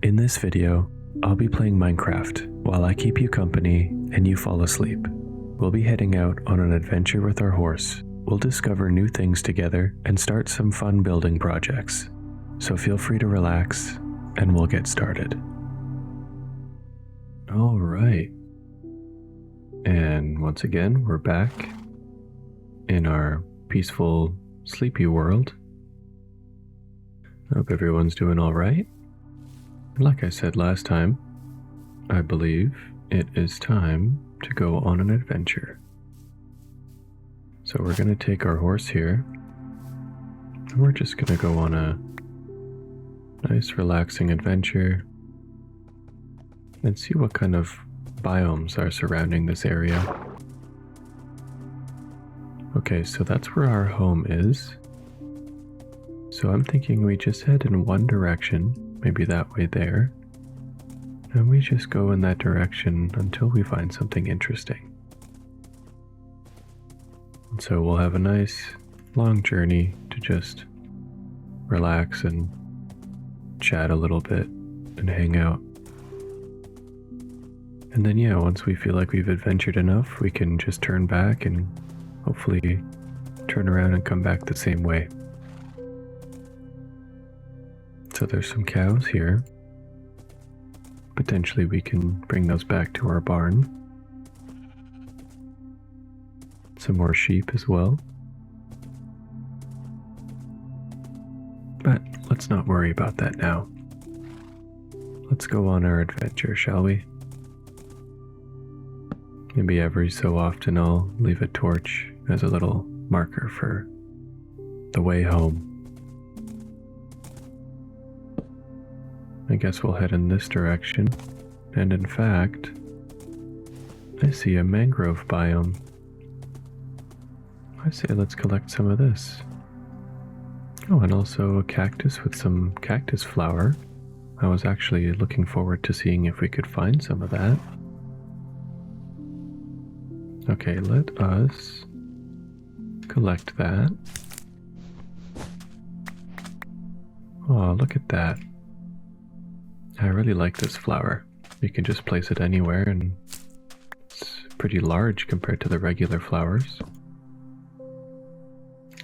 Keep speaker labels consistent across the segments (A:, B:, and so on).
A: In this video, I'll be playing Minecraft while I keep you company and you fall asleep. We'll be heading out on an adventure with our horse. We'll discover new things together and start some fun building projects. So feel free to relax and we'll get started. All right. And once again, we're back in our peaceful, sleepy world. I hope everyone's doing all right. Like I said last time, I believe it is time to go on an adventure. So we're going to take our horse here, and we're just going to go on a nice relaxing adventure and see what kind of biomes are surrounding this area. Okay, so that's where our home is. So I'm thinking we just head in one direction, maybe that way there, and we just go in that direction until we find something interesting. And so we'll have a nice long journey to just relax and chat a little bit and hang out. And then yeah, once we feel like we've adventured enough, we can just turn back and hopefully turn around and come back the same way. So there's some cows here. Potentially we can bring those back to our barn. Some more sheep as well. But let's not worry about that now. Let's go on our adventure, shall we? Maybe every so often I'll leave a torch as a little marker for the way home. I guess we'll head in this direction, and in fact, I see a mangrove biome. I say let's collect some of this. Oh, and also a cactus with some cactus flower. I was actually looking forward to seeing if we could find some of that. Okay, let us collect that. Oh, look at that. I really like this flower. You can just place it anywhere and it's pretty large compared to the regular flowers.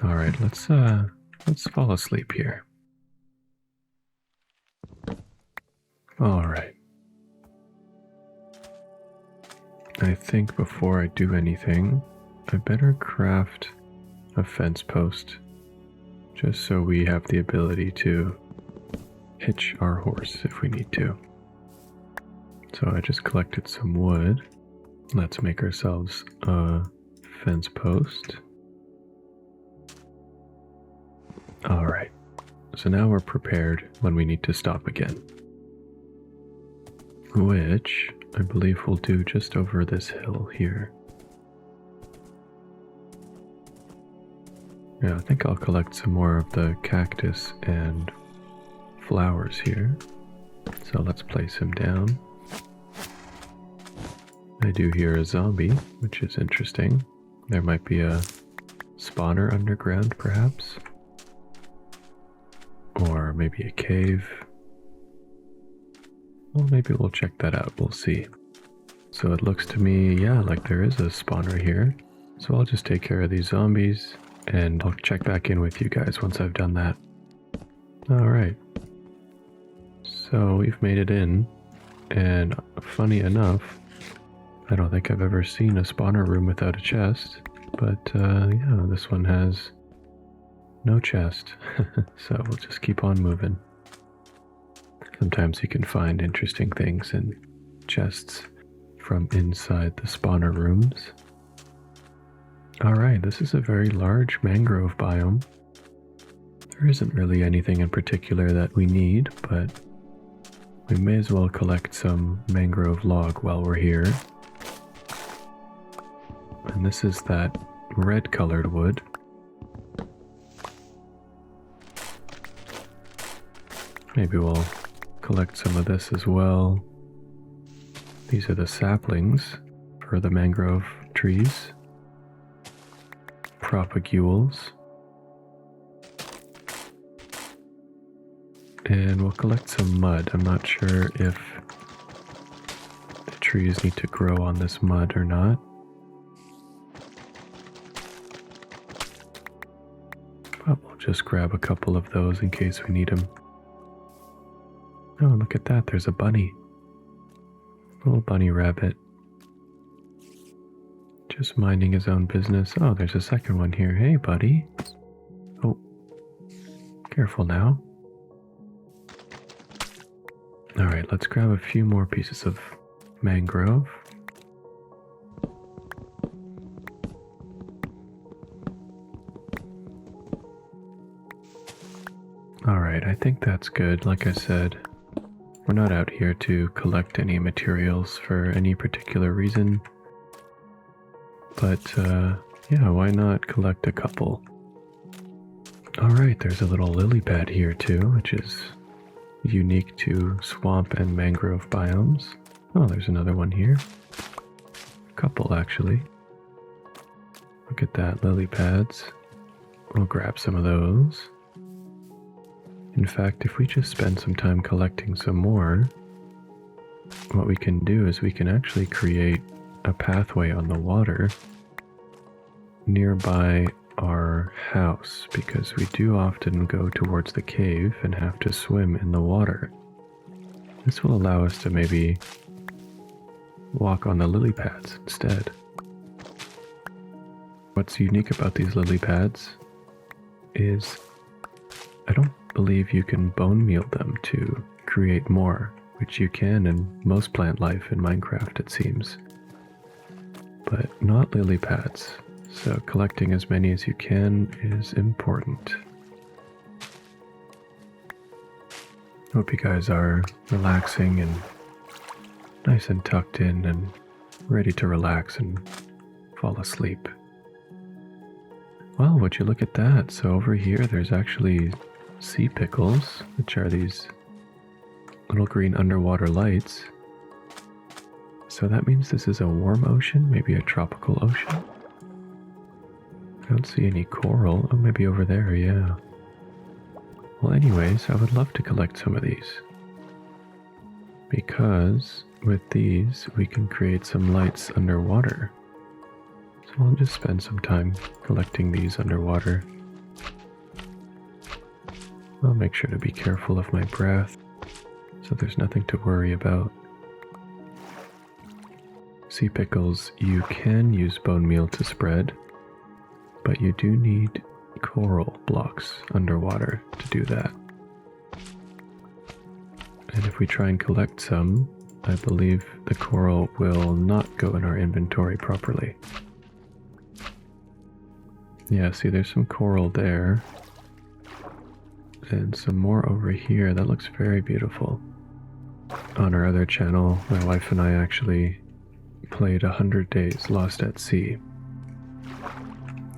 A: All right, let's fall asleep here. All right. I think before I do anything, I better craft a fence post just so we have the ability to hitch our horse if we need to. So I just collected some wood. Let's make ourselves a fence post. All right, so now we're prepared when we need to stop again, which I believe we'll do just over this hill here. Yeah, I think I'll collect some more of the cactus and flowers here. So let's place him down. I do hear a zombie, which is interesting. There might be a spawner underground, perhaps. Or maybe a cave. Well, maybe we'll check that out. We'll see. So it looks to me, yeah, like there is a spawner here. So I'll just take care of these zombies and I'll check back in with you guys once I've done that. All right. So we've made it in, and funny enough, I don't think I've ever seen a spawner room without a chest, but yeah, this one has no chest, so we'll just keep on moving. Sometimes you can find interesting things in chests from inside the spawner rooms. Alright, this is a very large mangrove biome. There isn't really anything in particular that we need, but we may as well collect some mangrove log while we're here. And this is that red colored wood. Maybe we'll collect some of this as well. These are the saplings for the mangrove trees. Propagules. And we'll collect some mud. I'm not sure if the trees need to grow on this mud or not. But we'll just grab a couple of those in case we need them. Oh, look at that. There's a bunny. Little bunny rabbit. Just minding his own business. Oh, there's a second one here. Hey, buddy. Oh, careful now. All right, let's grab a few more pieces of mangrove. All right, I think that's good. Like I said, we're not out here to collect any materials for any particular reason. But, yeah, why not collect a couple? All right, there's a little lily pad here too, which is unique to swamp and mangrove biomes. Oh, there's another one here. A couple, actually. Look at that, lily pads. We'll grab some of those. In fact, if we just spend some time collecting some more, what we can do is we can actually create a pathway on the water nearby our house, because we do often go towards the cave and have to swim in the water. This will allow us to maybe walk on the lily pads instead. What's unique about these lily pads is I don't believe you can bone meal them to create more, which you can in most plant life in Minecraft, it seems. But not lily pads, so collecting as many as you can is important. Hope you guys are relaxing and nice and tucked in and ready to relax and fall asleep. Well, would you look at that? So over here there's actually sea pickles, which are these little green underwater lights. So that means this is a warm ocean, maybe a tropical ocean. I don't see any coral. Oh, maybe over there, yeah. Well, anyways, I would love to collect some of these, because with these we can create some lights underwater. So I'll just spend some time collecting these underwater. I'll make sure to be careful of my breath, so there's nothing to worry about. Sea pickles, you can use bone meal to spread, but you do need coral blocks underwater to do that. And if we try and collect some, I believe the coral will not go in our inventory properly. Yeah, see, there's some coral there. And some more over here. That looks very beautiful. On our other channel, my wife and I actually played 100 Days Lost at Sea.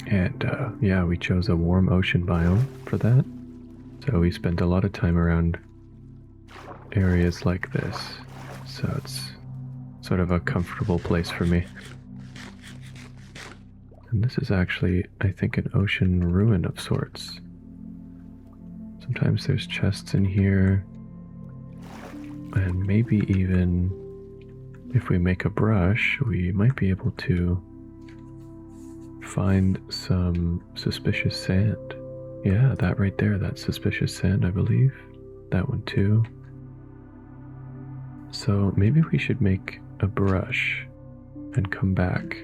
A: And yeah, we chose a warm ocean biome for that. So we spent a lot of time around areas like this. So it's sort of a comfortable place for me. And this is actually, I think, an ocean ruin of sorts. Sometimes there's chests in here, and maybe even if we make a brush, we might be able to find some suspicious sand. Yeah, that right there, that's suspicious sand, I believe. That one too. So maybe we should make a brush and come back.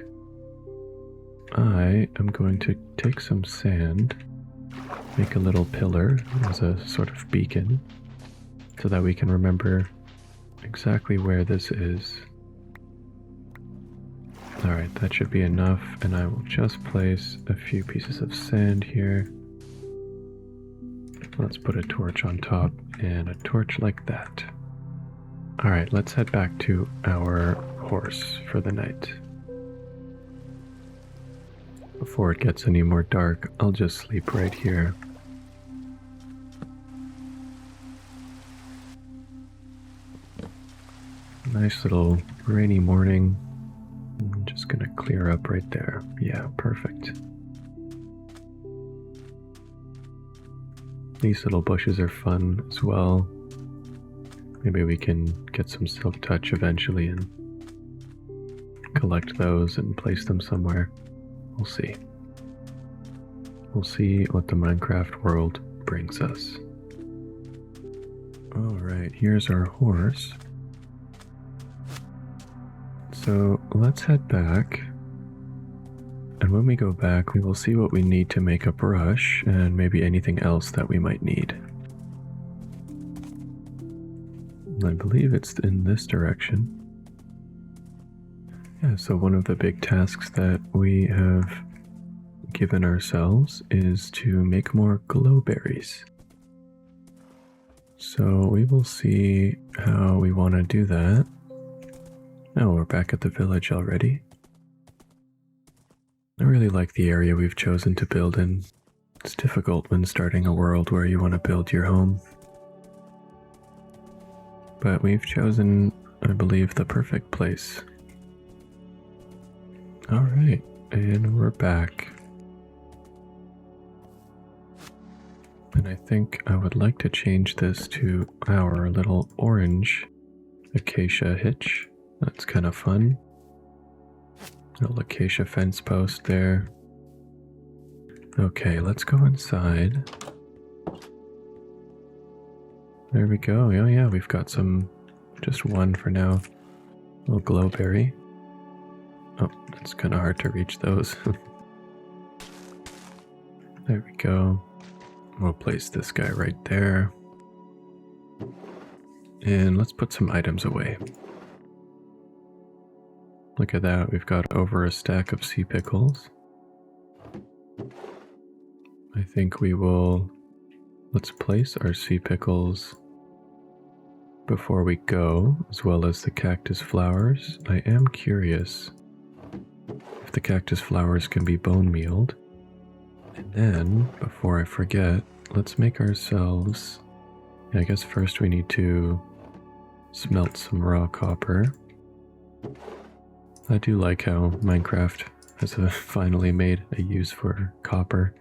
A: I am going to take some sand, make a little pillar as a sort of beacon, so that we can remember exactly where this is. Alright, that should be enough, and I will just place a few pieces of sand here. Let's put a torch on top, and a torch like that. Alright, let's head back to our horse for the night. Before it gets any more dark, I'll just sleep right here. Nice little rainy morning. I'm just gonna clear up right there. Yeah, perfect. These little bushes are fun as well. Maybe we can get some silk touch eventually and collect those and place them somewhere. We'll see. We'll see what the Minecraft world brings us. Alright, here's our horse. So let's head back. And when we go back, we will see what we need to make a brush and maybe anything else that we might need. I believe it's in this direction. Yeah, so one of the big tasks that we have given ourselves is to make more glowberries. So we will see how we want to do that. Oh, we're back at the village already. I really like the area we've chosen to build in. It's difficult when starting a world where you want to build your home. But we've chosen, I believe, the perfect place. Alright, and we're back. And I think I would like to change this to our little orange acacia hitch. That's kind of fun. Little acacia fence post there. Okay, let's go inside. There we go. Oh yeah, we've got some, just one for now. Little glowberry. Oh, it's kind of hard to reach those. There we go. We'll place this guy right there. And let's put some items away. Look at that, we've got over a stack of sea pickles. I think we will, let's place our sea pickles before we go, as well as the cactus flowers. I am curious if the cactus flowers can be bone mealed. And then, before I forget, let's make ourselves, I guess first we need to smelt some raw copper. I do like how Minecraft has finally made a use for copper.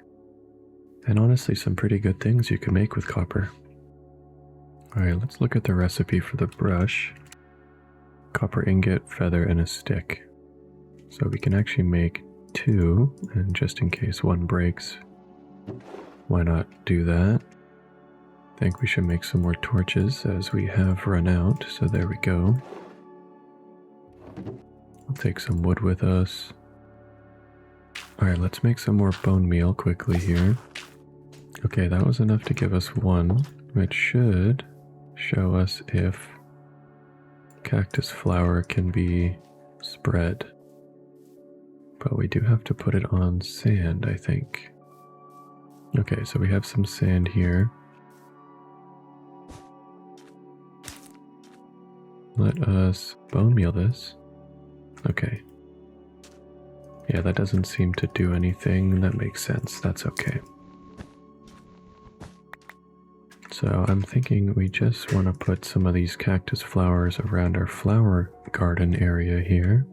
A: And honestly, some pretty good things you can make with copper. Alright, let's look at the recipe for the brush. Copper ingot, feather, and a stick. So we can actually make 2, and just in case one breaks, why not do that? I think we should make some more torches as we have run out, so there we go. We'll take some wood with us. Alright, let's make some more bone meal quickly here. Okay, that was enough to give us 1, which should show us if cactus flower can be spread. But we do have to put it on sand, I think. Okay, so we have some sand here. Let us bone meal this. Okay. Yeah, that doesn't seem to do anything. That makes sense. That's okay. So I'm thinking we just want to put some of these cactus flowers around our flower garden area here.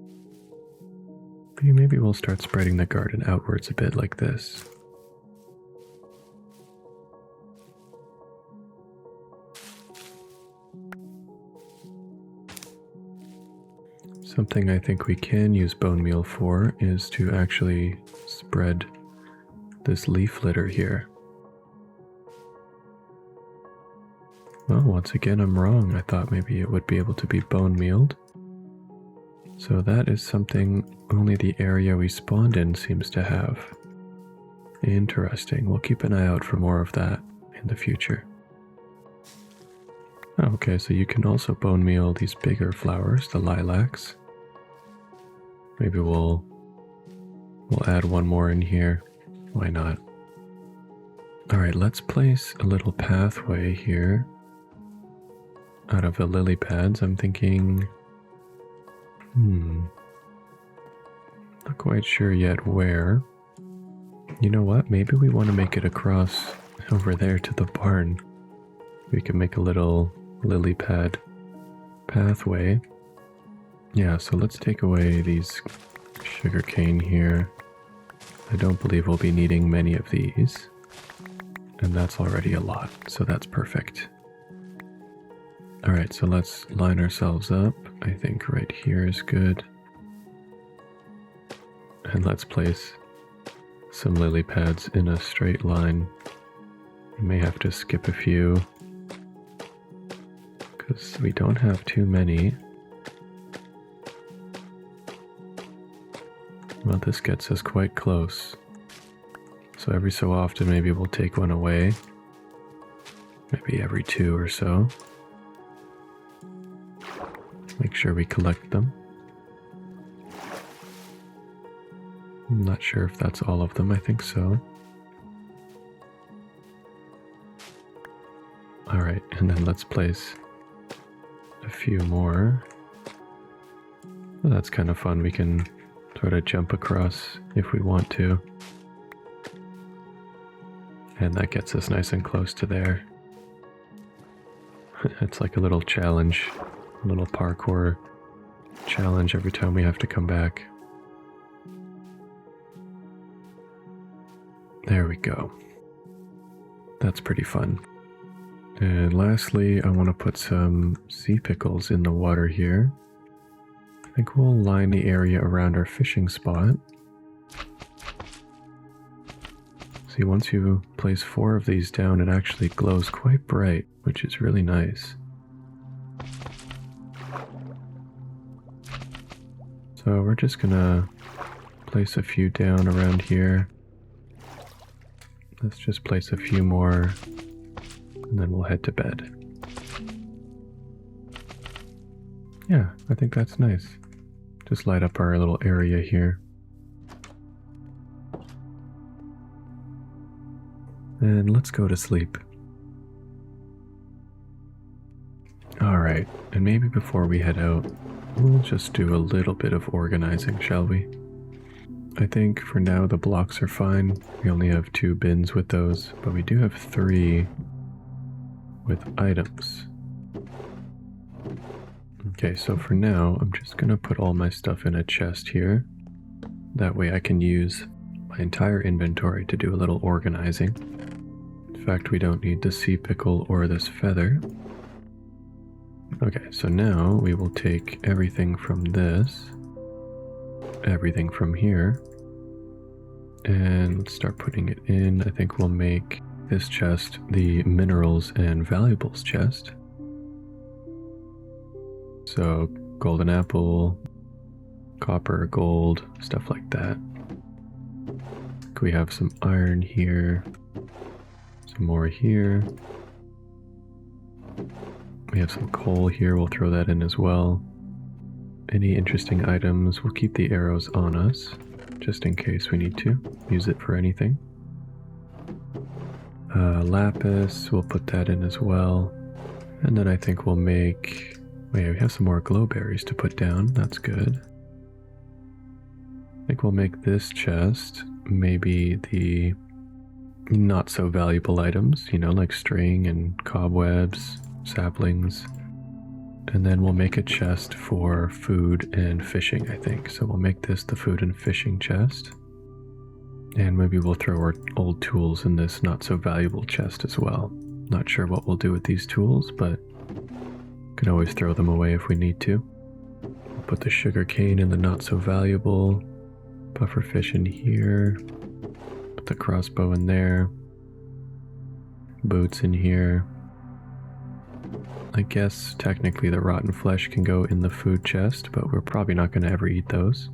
A: Maybe we'll start spreading the garden outwards a bit like this. Something I think we can use bone meal for is to actually spread this leaf litter here. Well, once again, I'm wrong. I thought maybe it would be able to be bone mealed. So that is something only the area we spawned in seems to have. Interesting. We'll keep an eye out for more of that in the future. Okay, so you can also bone meal these bigger flowers, the lilacs. Maybe we'll add one more in here. Why not? Alright, let's place a little pathway here out of the lily pads. I'm thinking, not quite sure yet where. You know what? Maybe we want to make it across over there to the barn. We can make a little lily pad pathway. Yeah, so let's take away these sugarcane here. I don't believe we'll be needing many of these. And that's already a lot, so that's perfect. Alright, so let's line ourselves up. I think right here is good. And let's place some lily pads in a straight line. We may have to skip a few because we don't have too many. Well, this gets us quite close. So every so often maybe we'll take one away. Maybe every 2 or so. Make sure we collect them. I'm not sure if that's all of them, I think so. Alright, and then let's place a few more. Well, that's kind of fun, we can sort of jump across if we want to. And that gets us nice and close to there. It's like a little challenge, a little parkour challenge every time we have to come back. There we go. That's pretty fun. And lastly, I want to put some sea pickles in the water here. I think we'll line the area around our fishing spot. See, once you place 4 of these down, it actually glows quite bright, which is really nice. So we're just gonna place a few down around here. Let's just place a few more, and then we'll head to bed. Yeah, I think that's nice. Just light up our little area here. And let's go to sleep. Alright, and maybe before we head out, we'll just do a little bit of organizing, shall we? I think for now the blocks are fine. We only have 2 bins with those, but we do have 3 with items. Okay, so for now, I'm just gonna put all my stuff in a chest here. That way I can use my entire inventory to do a little organizing. In fact, we don't need the sea pickle or this feather. Okay, so now we will take everything from this, everything from here, and let's start putting it in. I think we'll make this chest the minerals and valuables chest. So golden apple, copper, gold, stuff like that. We have some iron here, some more here. We have some coal here, we'll throw that in as well. Any interesting items, we'll keep the arrows on us, just in case we need to use it for anything. Lapis, we'll put that in as well. And then I think we'll make... Wait, we have some more glowberries to put down, that's good. I think we'll make this chest maybe the not so valuable items, you know, like string and cobwebs, saplings. And then we'll make a chest for food and fishing, I think. So we'll make this the food and fishing chest. And maybe we'll throw our old tools in this not so valuable chest as well. Not sure what we'll do with these tools, but can always throw them away if we need to. We'll put the sugar cane in the not so valuable. Pufferfish in here. Put the crossbow in there. Boots in here. I guess technically the rotten flesh can go in the food chest, but we're probably not going to ever eat those.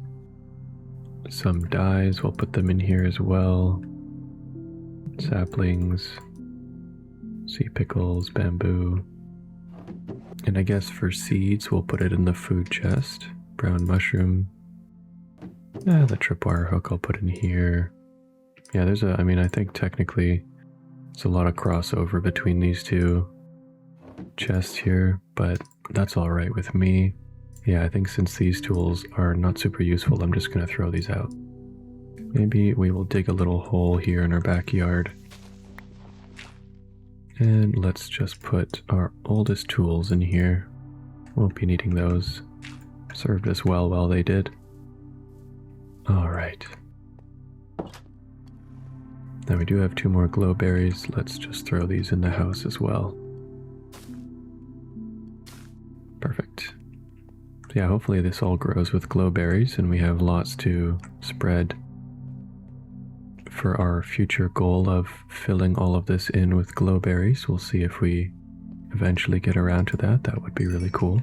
A: Some dyes, we'll put them in here as well. Saplings, sea pickles, bamboo. And I guess for seeds, we'll put it in the food chest. Brown mushroom. The tripwire hook I'll put in here. Yeah, I think technically it's a lot of crossover between these 2 chests here, but that's alright with me. Yeah, I think since these tools are not super useful, I'm just going to throw these out. Maybe we will dig a little hole here in our backyard. And let's just put our oldest tools in here. Won't be needing those. Served us well while they did. Alright. Now we do have 2 more glow berries. Let's just throw these in the house as well. Perfect. Yeah, hopefully this all grows with glow berries and we have lots to spread for our future goal of filling all of this in with glow berries. We'll see if we eventually get around to that. That would be really cool.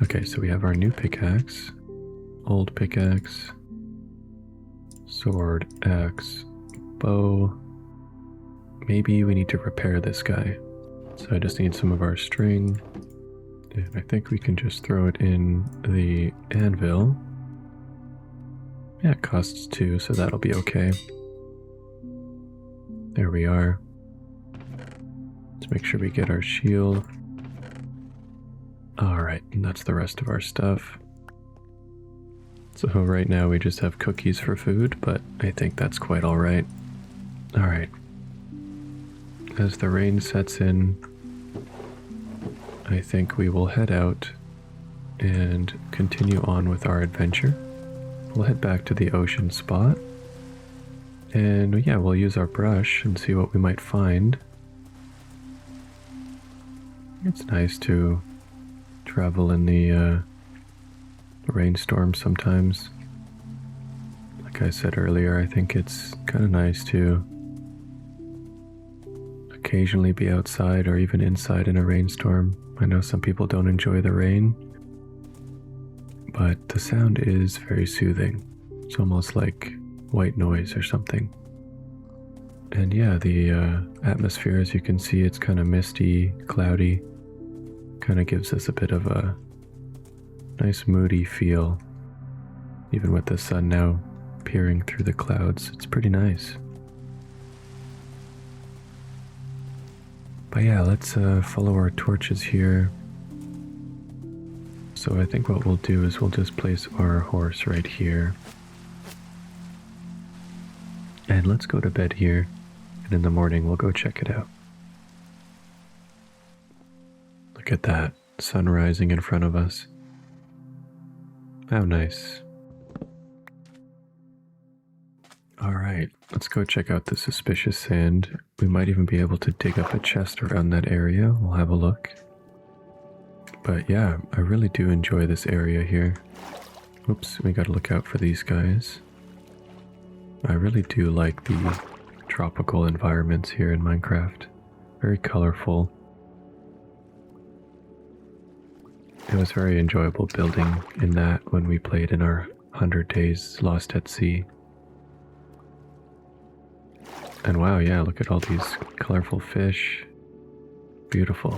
A: Okay, so we have our new pickaxe, old pickaxe, sword, axe, bow. Maybe we need to repair this guy. So I just need some of our string. And I think we can just throw it in the anvil. Yeah, it costs 2, so that'll be okay. There we are. Let's make sure we get our shield. Alright, and that's the rest of our stuff. So right now we just have cookies for food, but I think that's quite alright. Alright. As the rain sets in, I think we will head out and continue on with our adventure. We'll head back to the ocean spot. And yeah, we'll use our brush and see what we might find. It's nice to travel in the rainstorm sometimes. Like I said earlier, I think it's kind of nice to occasionally be outside or even inside in a rainstorm. I know some people don't enjoy the rain, but the sound is very soothing. It's almost like white noise or something. And yeah, the atmosphere, as you can see, it's kind of misty, cloudy. Kind of gives us a bit of a nice moody feel. Even with the sun now peering through the clouds, it's pretty nice. But yeah, let's follow our torches here. So I think what we'll do is we'll just place our horse right here. And let's go to bed here. And in the morning we'll go check it out. Look at that, sun rising in front of us. How nice. Alright, let's go check out the suspicious sand. We might even be able to dig up a chest around that area. We'll have a look. But yeah, I really do enjoy this area here. Oops, we gotta look out for these guys. I really do like the tropical environments here in Minecraft. Very colorful. It was very enjoyable building in that when we played in our 100 Days Lost at Sea. And wow, yeah, look at all these colorful fish. Beautiful.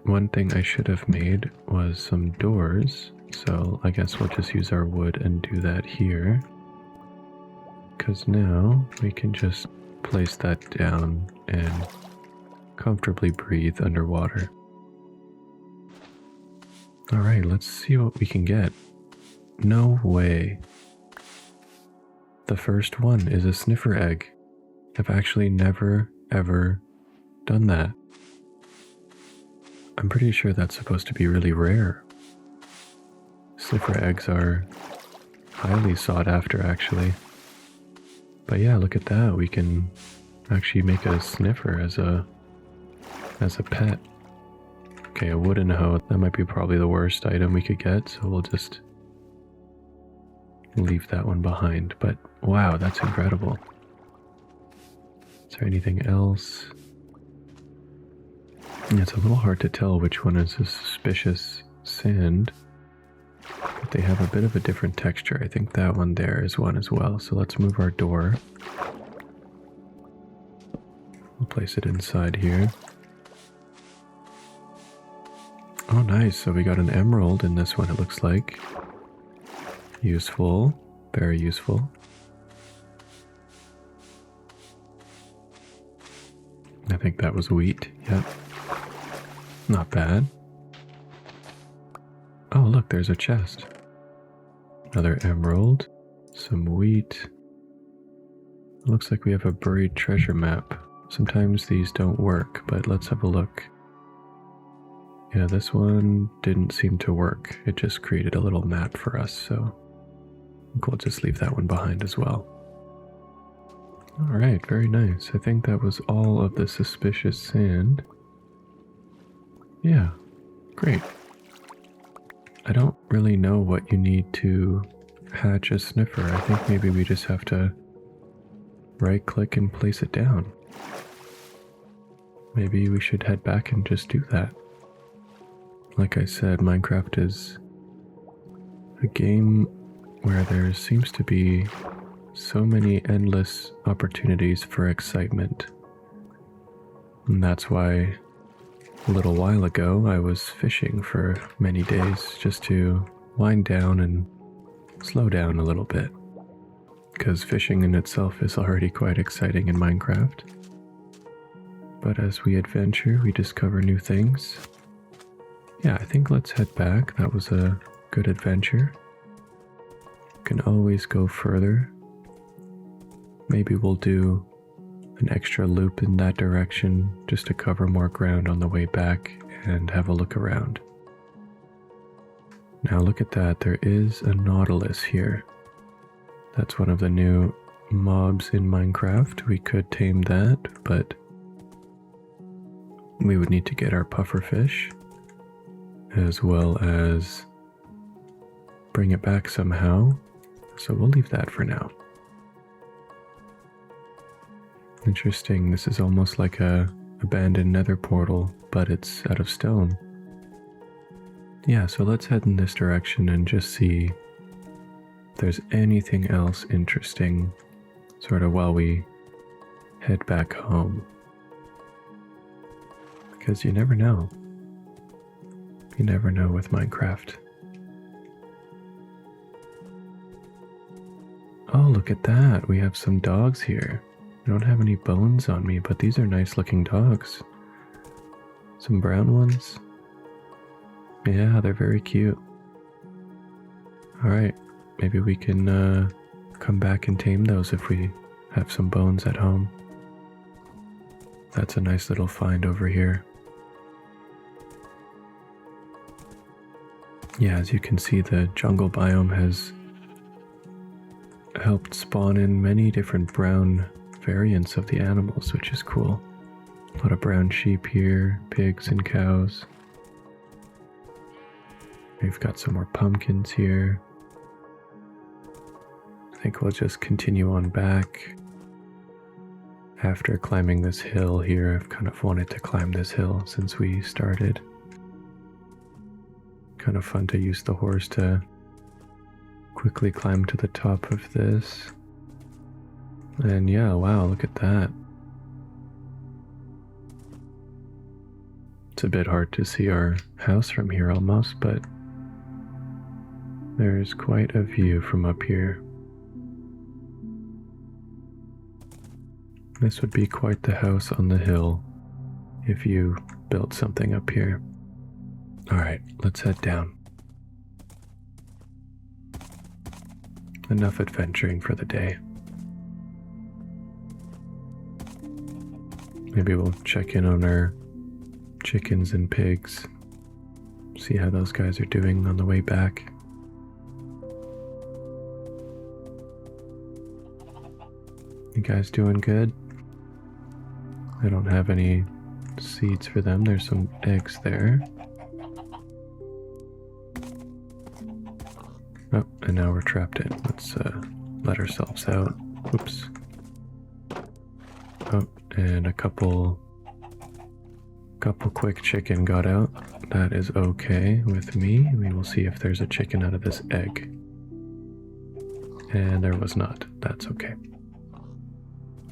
A: One thing I should have made was some doors, so I guess we'll just use our wood and do that here. Because now we can just place that down and comfortably breathe underwater. Alright, let's see what we can get. No way. The first one is a sniffer egg. I've actually never, ever done that. I'm pretty sure that's supposed to be really rare. Sniffer eggs are highly sought after, actually. But yeah, look at that. We can actually make a sniffer as a pet. Okay, a wooden hoe. That might be probably the worst item we could get, so we'll just leave that one behind. But wow, that's incredible. Is there anything else? It's a little hard to tell which one is a suspicious sand, but they have a bit of a different texture. I think that one there is one as well. So let's move our door. We'll place it inside here. Oh, nice. So we got an emerald in this one, it looks like. Useful. Very useful. I think that was wheat. Yep. Not bad. Oh, look, there's a chest. Another emerald. Some wheat. It looks like we have a buried treasure map. Sometimes these don't work, but let's have a look. Yeah, this one didn't seem to work. It just created a little map for us, so we'll just leave that one behind as well. Alright, very nice. I think that was all of the suspicious sand. Yeah, great. I don't really know what you need to hatch a sniffer. I think maybe we just have to right-click and place it down. Maybe we should head back and just do that. Like I said, Minecraft is a game where there seems to be so many endless opportunities for excitement. And that's why a little while ago I was fishing for many days just to wind down and slow down a little bit. Because fishing in itself is already quite exciting in Minecraft. But as we adventure, we discover new things. Yeah, I think let's head back. That was a good adventure. Can always go further. Maybe we'll do an extra loop in that direction just to cover more ground on the way back and have a look around. Now look at that, there is a nautilus here. That's one of the new mobs in Minecraft. We could tame that, but we would need to get our pufferfish as well as bring it back somehow. So we'll leave that for now. Interesting, this is almost like a abandoned nether portal, but it's out of stone. Yeah, so let's head in this direction and just see if there's anything else interesting sort of while we head back home. Because you never know. You never know with Minecraft. Oh, look at that. We have some dogs here. I don't have any bones on me, but these are nice looking dogs. Some brown ones. Yeah, they're very cute. Alright, maybe we can come back and tame those if we have some bones at home. That's a nice little find over here. Yeah, as you can see, the jungle biome has helped spawn in many different brown variants of the animals, which is cool. A lot of brown sheep here, pigs and cows. We've got some more pumpkins here. I think we'll just continue on back. After climbing this hill here, I've kind of wanted to climb this hill since we started. Kind of fun to use the horse to quickly climb to the top of this. And yeah, wow, look at that. It's a bit hard to see our house from here almost, but there's quite a view from up here. This would be quite the house on the hill if you built something up here. Alright, let's head down. Enough adventuring for the day. Maybe we'll check in on our chickens and pigs. See how those guys are doing on the way back. You guys doing good? I don't have any seeds for them. There's some eggs there. Oh, and now we're trapped in. Let's let ourselves out. Oops. Oh, and a couple quick chicken got out. That is okay with me. We will see if there's a chicken out of this egg. And there was not. That's okay.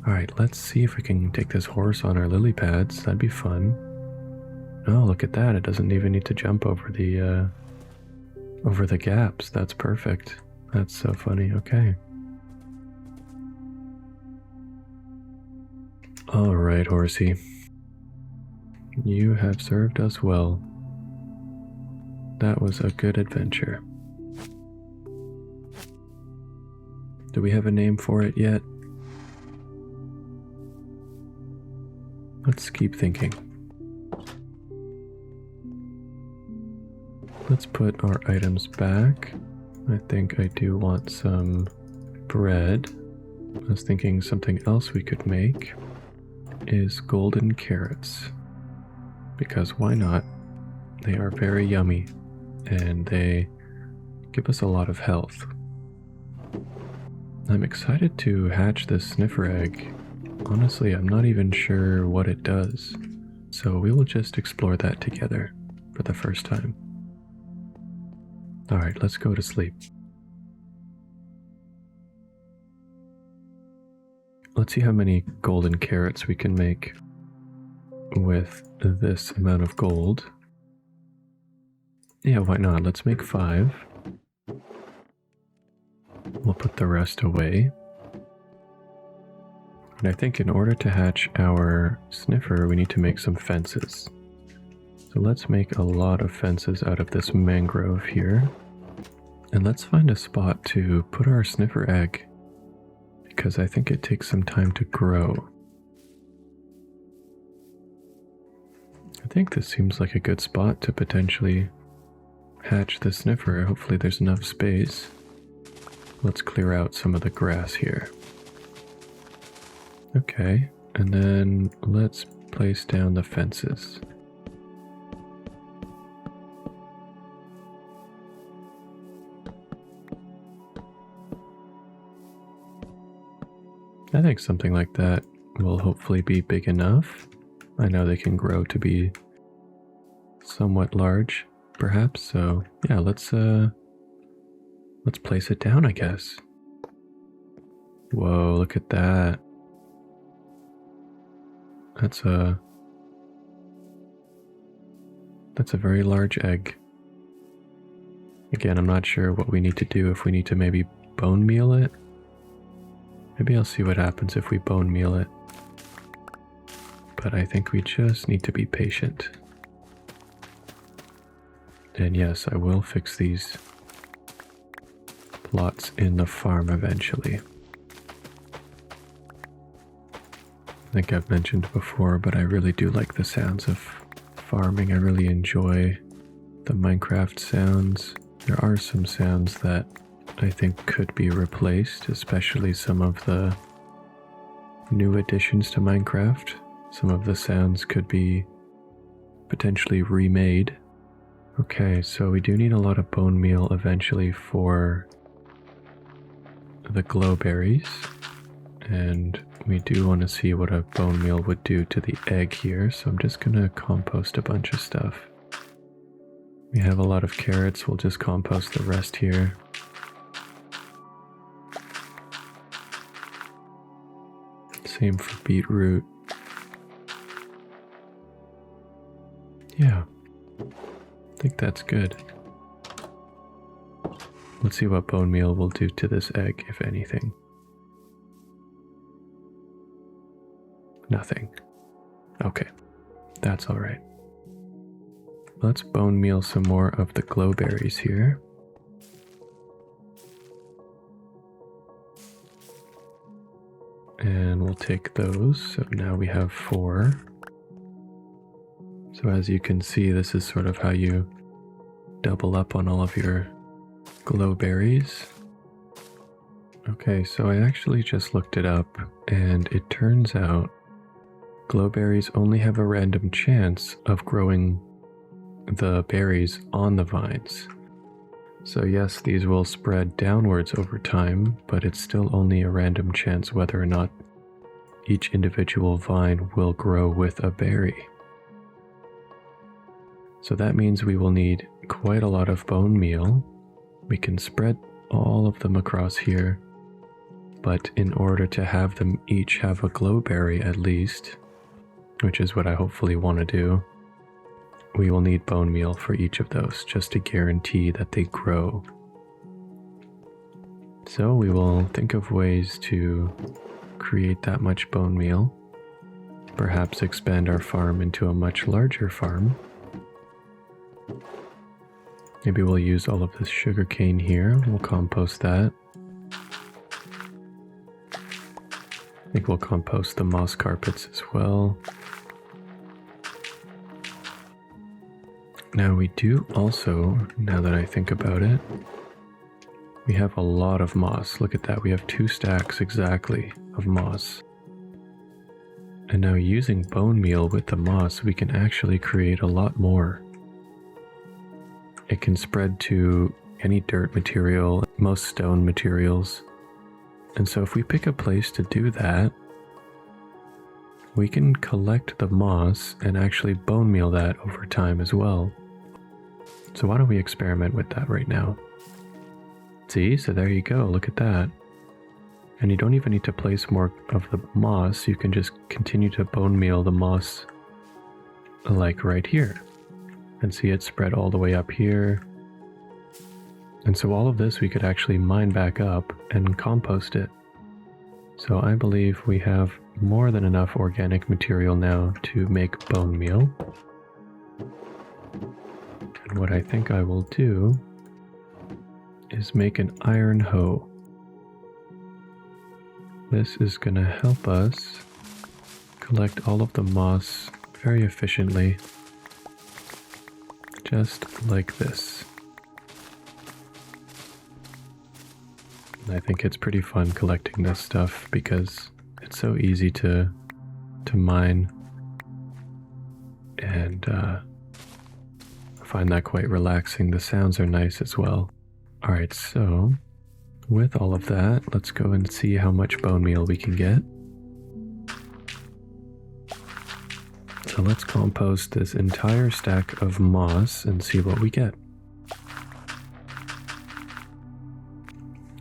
A: Alright, let's see if we can take this horse on our lily pads. That'd be fun. Oh, look at that. It doesn't even need to jump over the gaps. That's perfect. That's so funny. Okay. Alright, horsey. You have served us well. That was a good adventure. Do we have a name for it yet? Let's keep thinking. Let's put our items back. I think I do want some bread. I was thinking something else we could make is golden carrots. Because why not? They are very yummy and they give us a lot of health. I'm excited to hatch this sniffer egg. Honestly, I'm not even sure what it does. So we will just explore that together for the first time. Alright, let's go to sleep. Let's see how many golden carrots we can make with this amount of gold. Yeah, why not? Let's make 5. We'll put the rest away. And I think in order to hatch our sniffer, we need to make some fences. So let's make a lot of fences out of this mangrove here. And let's find a spot to put our sniffer egg, because I think it takes some time to grow. I think this seems like a good spot to potentially hatch the sniffer. Hopefully there's enough space. Let's clear out some of the grass here. Okay, and then let's place down the fences. I think something like that will hopefully be big enough. I know they can grow to be somewhat large, perhaps, so yeah, let's place it down, I guess. Whoa, look at that. That's a very large egg. Again, I'm not sure what we need to do, if we need to maybe bone meal it. Maybe I'll see what happens if we bone meal it. But I think we just need to be patient. And yes, I will fix these plots in the farm eventually. I think I've mentioned before, but I really do like the sounds of farming. I really enjoy the Minecraft sounds. There are some sounds that I think could be replaced, especially some of the new additions to Minecraft. Some of the sounds could be potentially remade. Okay, so we do need a lot of bone meal eventually for the glowberries. And we do want to see what a bone meal would do to the egg here, so I'm just going to compost a bunch of stuff. We have a lot of carrots, we'll just compost the rest here. Same for beetroot. Yeah, I think that's good. Let's see what bone meal will do to this egg, if anything. Nothing. Okay, that's all right. Let's bone meal some more of the glowberries here. And we'll take those, so now we have 4. So as you can see, this is sort of how you double up on all of your glowberries. Okay, so I actually just looked it up, and it turns out glowberries only have a random chance of growing the berries on the vines. So yes, these will spread downwards over time, but it's still only a random chance whether or not each individual vine will grow with a berry. So that means we will need quite a lot of bone meal. We can spread all of them across here, but in order to have them each have a glowberry at least, which is what I hopefully want to do, we will need bone meal for each of those just to guarantee that they grow. So we will think of ways to create that much bone meal, perhaps expand our farm into a much larger farm. Maybe we'll use all of this sugarcane here, we'll compost that. I think we'll compost the moss carpets as well. Now we do also, now that I think about it, We have a lot of moss. Look at that. We have 2 stacks exactly of moss. And now using bone meal with the moss, we can actually create a lot more. It can spread to any dirt material, most stone materials. And so if we pick a place to do that, we can collect the moss and actually bone meal that over time as well. So why don't we experiment with that right now? See, so there you go, look at that. And you don't even need to place more of the moss, you can just continue to bone meal the moss like right here. And see it spread all the way up here. And so all of this we could actually mine back up and compost it. So I believe we have more than enough organic material now to make bone meal. And what I think I will do is make an iron hoe. This is going to help us collect all of the moss very efficiently, just like this. And I think it's pretty fun collecting this stuff because it's so easy to mine, and I find that quite relaxing. The sounds are nice as well. Alright, so with all of that, let's go and see how much bone meal we can get. So let's compost this entire stack of moss and see what we get.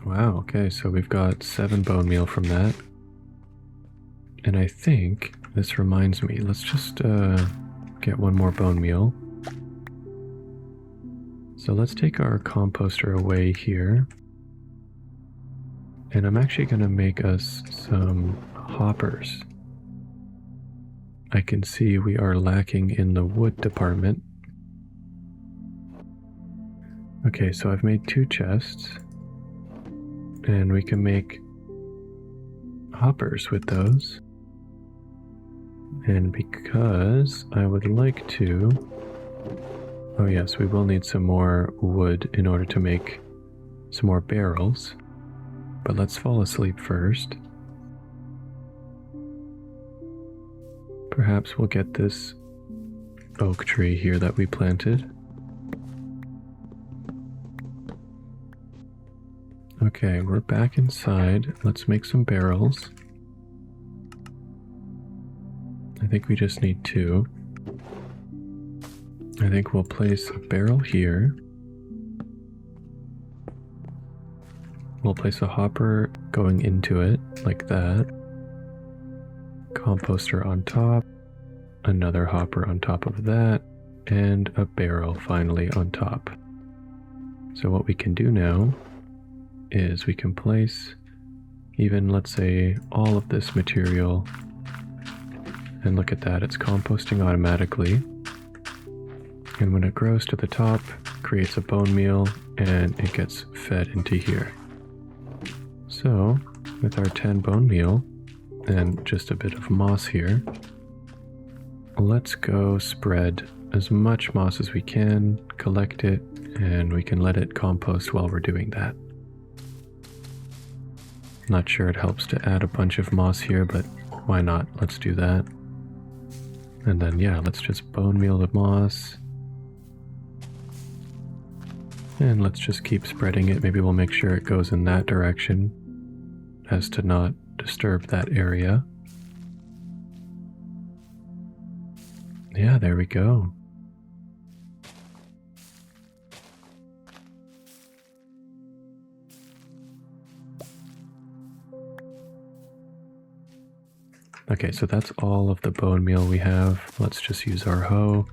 A: Wow, okay, so we've got 7 bone meal from that. And I think this reminds me, let's just get 1 more bone meal. So let's take our composter away here. And I'm actually going to make us some hoppers. I can see we are lacking in the wood department. Okay, so I've made 2 chests. And we can make hoppers with those. And because I would like to... Oh yes, we will need some more wood in order to make some more barrels. But let's fall asleep first. Perhaps we'll get this oak tree here that we planted. Okay, we're back inside. Let's make some barrels. I think we just need 2. I think we'll place a barrel here. We'll place a hopper going into it, like that. Composter on top. Another hopper on top of that. And a barrel finally on top. So what we can do now is we can place even, let's say, all of this material. And look at that, it's composting automatically. And when it grows to the top, creates a bone meal, and it gets fed into here. So, with our 10 bone meal, and just a bit of moss here, let's go spread as much moss as we can, collect it, and we can let it compost while we're doing that. Not sure it helps to add a bunch of moss here, but why not? Let's do that. And then, yeah, let's just bone meal the moss. And let's just keep spreading it. Maybe we'll make sure it goes in that direction as to not disturb that area. Yeah, there we go. Okay, so that's all of the bone meal we have. Let's just use our hoe,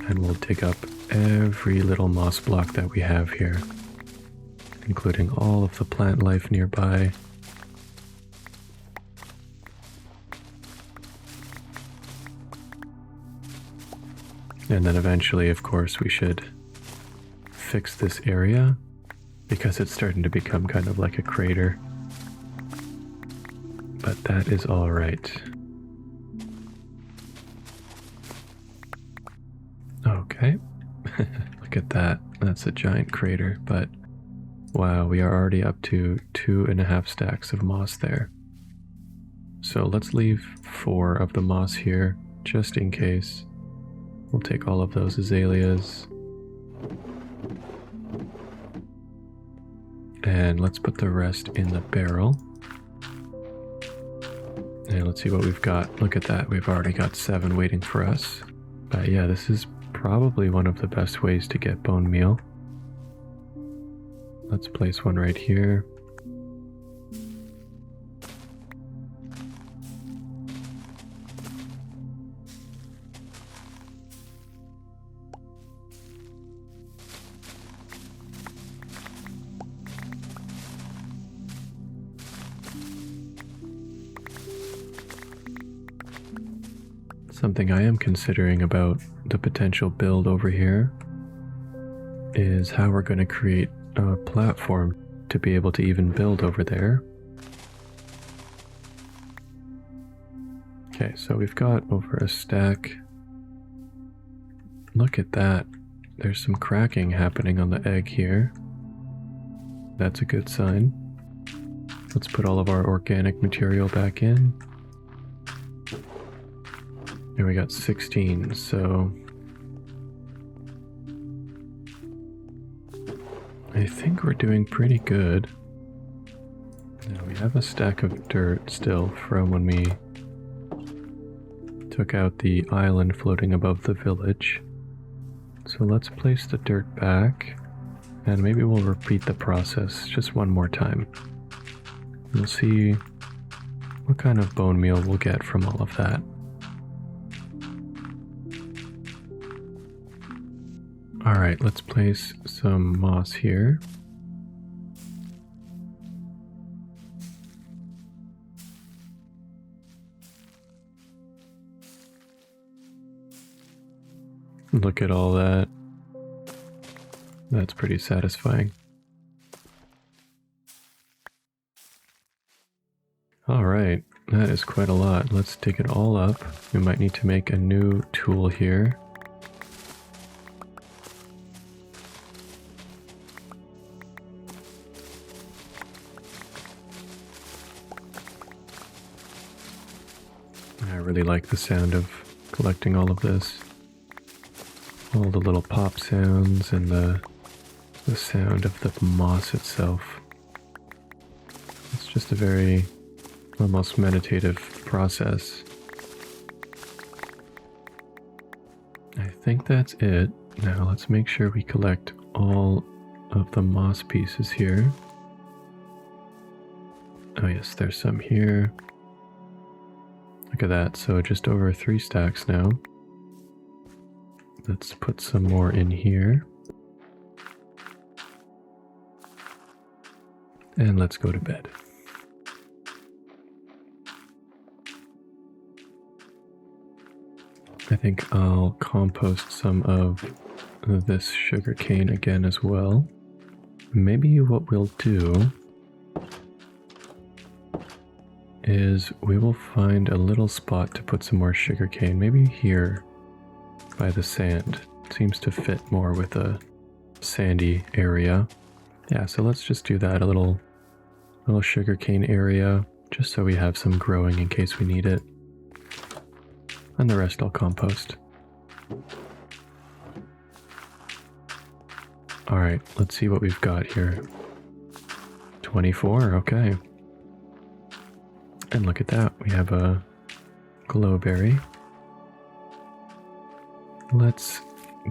A: and we'll dig up every little moss block that we have here, including all of the plant life nearby. And then eventually, of course, we should fix this area because it's starting to become kind of like a crater. But that is all right. Okay. Look at that. That's a giant crater, but Wow, we are already up to 2.5 stacks of moss there. So let's leave 4 of the moss here, just in case. We'll take all of those azaleas. And let's put the rest in the barrel. And let's see what we've got. Look at that, we've already got 7 waiting for us. But yeah, this is probably one of the best ways to get bone meal. Let's place one right here. Something I am considering about the potential build over here is how we're going to create a platform to be able to even build over there. Okay, so we've got over a stack. Look at that. There's some cracking happening on the egg here. That's a good sign. Let's put all of our organic material back in. And we got 16, so I think we're doing pretty good. Now we have a stack of dirt still from when we took out the island floating above the village. So let's place the dirt back, and maybe we'll repeat the process just one more time. We'll see what kind of bone meal we'll get from all of that. Alright, let's place some moss here. Look at all that. That's pretty satisfying. Alright, that is quite a lot. Let's dig it all up. We might need to make a new tool here. I really like the sound of collecting all of this. All the little pop sounds and the sound of the moss itself. It's just a very almost meditative process. I think that's it. Now let's make sure we collect all of the moss pieces here. Oh yes, there's some here. Look at that, so just over 3 stacks now. Let's put some more in here. And let's go to bed. I think I'll compost some of this sugarcane again as well. Maybe what we'll do is we will find a little spot to put some more sugarcane, maybe here by the sand. It seems to fit more with a sandy area. Yeah, so let's just do that, a little sugarcane area, just so we have some growing in case we need it. And the rest I'll compost. Alright, let's see what we've got here. 24, okay. And look at that, we have a glowberry. Let's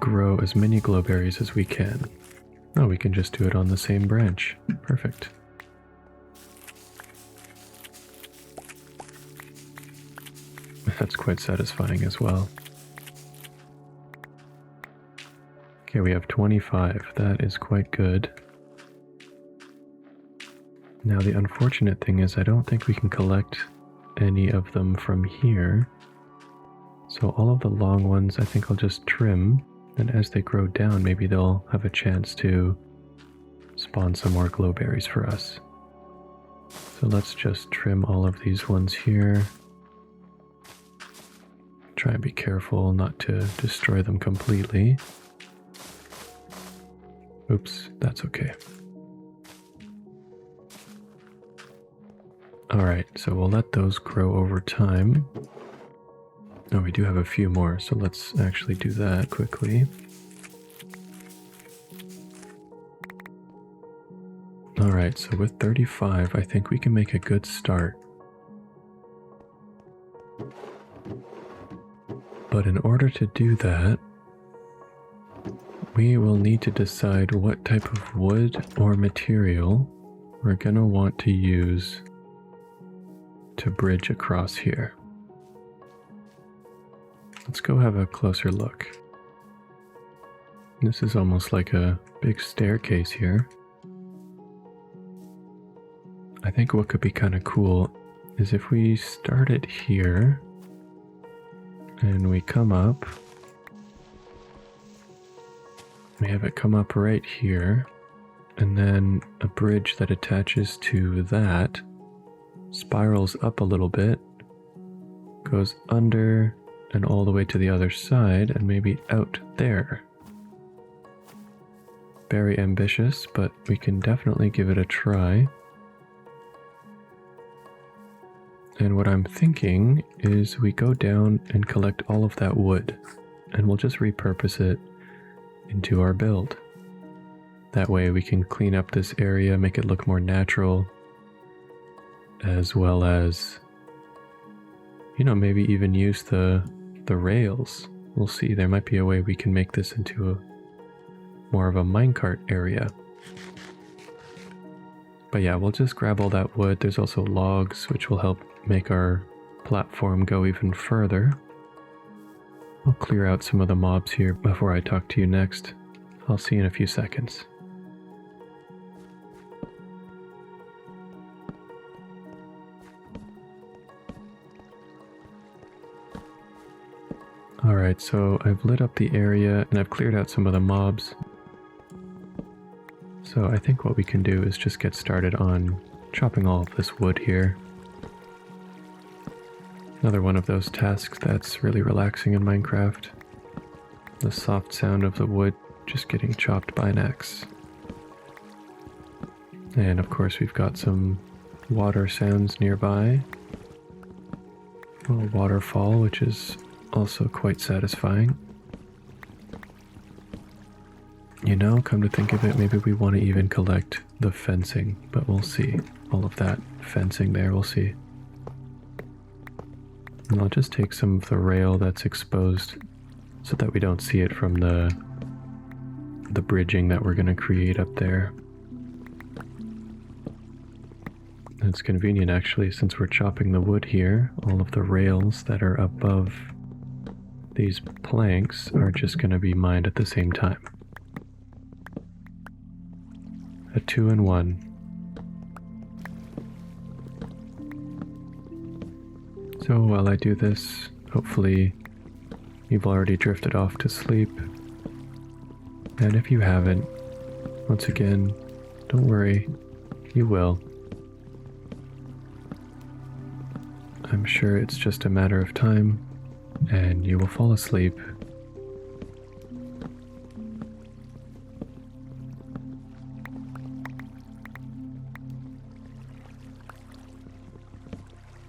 A: grow as many glowberries as we can. Oh, we can just do it on the same branch. Perfect. That's quite satisfying as well. Okay, we have 25. That is quite good. Now the unfortunate thing is I don't think we can collect any of them from here. So all of the long ones I think I'll just trim, and as they grow down maybe they'll have a chance to spawn some more glowberries for us. So let's just trim all of these ones here. Try and be careful not to destroy them completely. Oops, that's okay. Alright, so we'll let those grow over time. Oh, we do have a few more, so let's actually do that quickly. Alright, so with 35, I think we can make a good start. But in order to do that, we will need to decide what type of wood or material we're going to want to use to bridge across here. Let's go have a closer look. This is almost like a big staircase here. I think what could be kind of cool is if we start it here and we come up, we have it come up right here, and then a bridge that attaches to that spirals up a little bit, goes under and all the way to the other side and maybe out there. Very ambitious, but we can definitely give it a try. And what I'm thinking is we go down and collect all of that wood, and we'll just repurpose it into our build. That way we can clean up this area, make it look more natural, as well as, you know, maybe even use the rails. We'll see, there might be a way we can make this into more of a minecart area. But yeah, we'll just grab all that wood. There's also logs, which will help make our platform go even further. I'll clear out some of the mobs here before I talk to you next. I'll see you in a few seconds. Alright, so I've lit up the area and I've cleared out some of the mobs. So I think what we can do is just get started on chopping all of this wood here. Another one of those tasks that's really relaxing in Minecraft. The soft sound of the wood just getting chopped by an axe. And of course we've got some water sounds nearby. A little waterfall, which is also quite satisfying. You know, come to think of it, maybe we want to even collect the fencing, but we'll see. All of that fencing there, we'll see. And I'll just take some of the rail that's exposed so that we don't see it from the bridging that we're going to create up there. It's convenient actually, since we're chopping the wood here, all of the rails that are above these planks are just going to be mined at the same time. A 2-in-1. So while I do this, hopefully you've already drifted off to sleep. And if you haven't, once again, don't worry, you will. I'm sure it's just a matter of time, and you will fall asleep.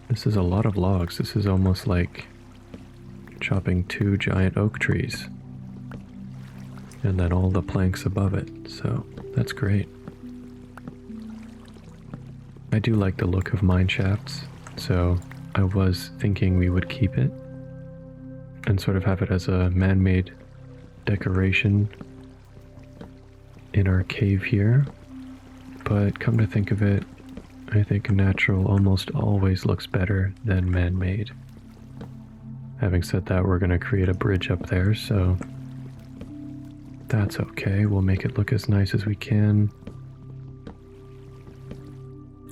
A: This is a lot of logs. This is almost like chopping 2 giant oak trees. And then all the planks above it, so that's great. I do like the look of mine shafts, so I was thinking we would keep it and sort of have it as a man-made decoration in our cave here. But come to think of it, I think natural almost always looks better than man-made. Having said that, we're going to create a bridge up there, so that's okay. We'll make it look as nice as we can.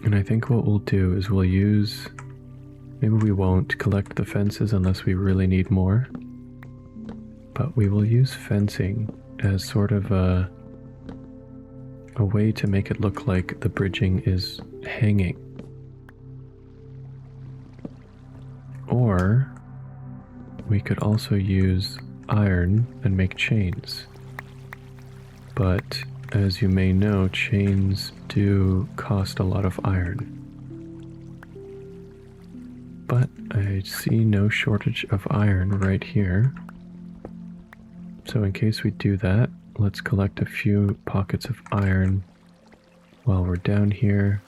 A: And I think what we'll do is we'll use... Maybe we won't collect the fences unless we really need more. But we will use fencing as sort of a way to make it look like the bridging is hanging. Or we could also use iron and make chains. But as you may know, chains do cost a lot of iron. But I see no shortage of iron right here. So in case we do that, let's collect a few pockets of iron while we're down here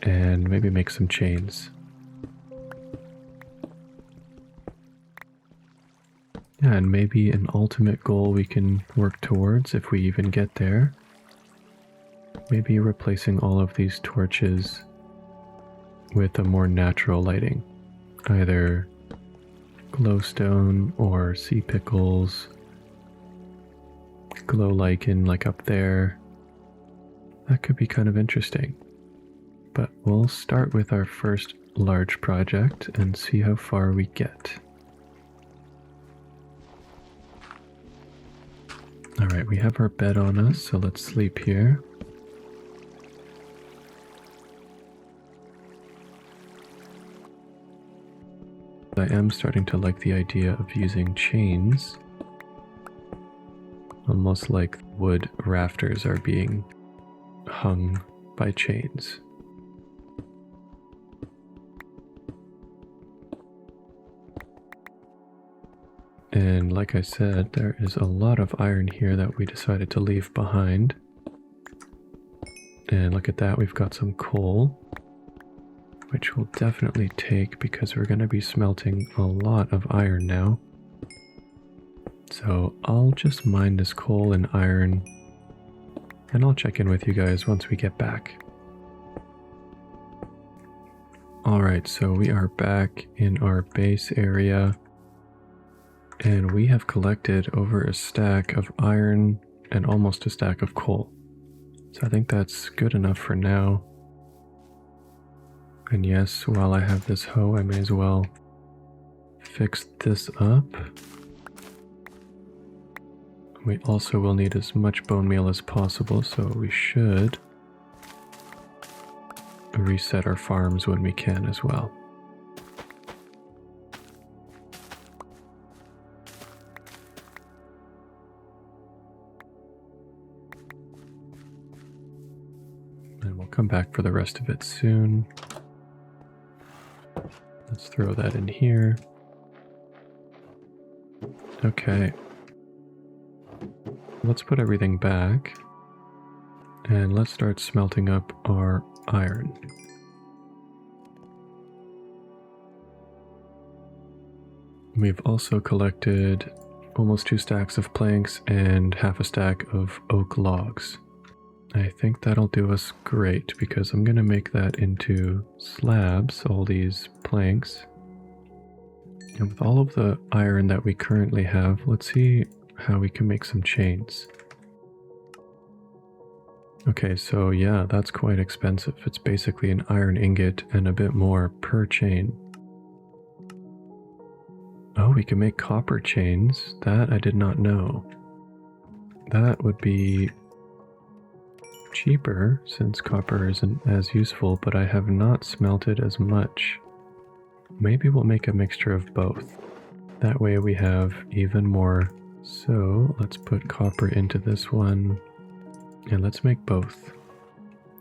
A: and maybe make some chains. Yeah, and maybe an ultimate goal we can work towards if we even get there. Maybe replacing all of these torches with a more natural lighting. Either glowstone or sea pickles, glow lichen like up there. That could be kind of interesting. But we'll start with our first large project and see how far we get. Alright, we have our bed on us, so let's sleep here. I am starting to like the idea of using chains. Almost like wood rafters are being hung by chains. And like I said, there is a lot of iron here that we decided to leave behind. And look at that, we've got some coal, which we'll definitely take because we're going to be smelting a lot of iron now. So I'll just mine this coal and iron, and I'll check in with you guys once we get back. Alright, so we are back in our base area, and we have collected over a stack of iron and almost a stack of coal. So I think that's good enough for now. And yes, while I have this hoe, I may as well fix this up. We also will need as much bone meal as possible, so we should reset our farms when we can as well. And we'll come back for the rest of it soon. Let's throw that in here. Okay. Let's put everything back. And let's start smelting up our iron. We've also collected almost 2 stacks of planks and half a stack of oak logs. I think that'll do us great because I'm going to make that into slabs, all these planks. And with all of the iron that we currently have, let's see how we can make some chains. Okay, so yeah, that's quite expensive. It's basically an iron ingot and a bit more per chain. Oh, we can make copper chains. That I did not know. That would be cheaper since copper isn't as useful, but I have not smelted as much. Maybe we'll make a mixture of both. That way we have even more. So let's put copper into this one and let's make both.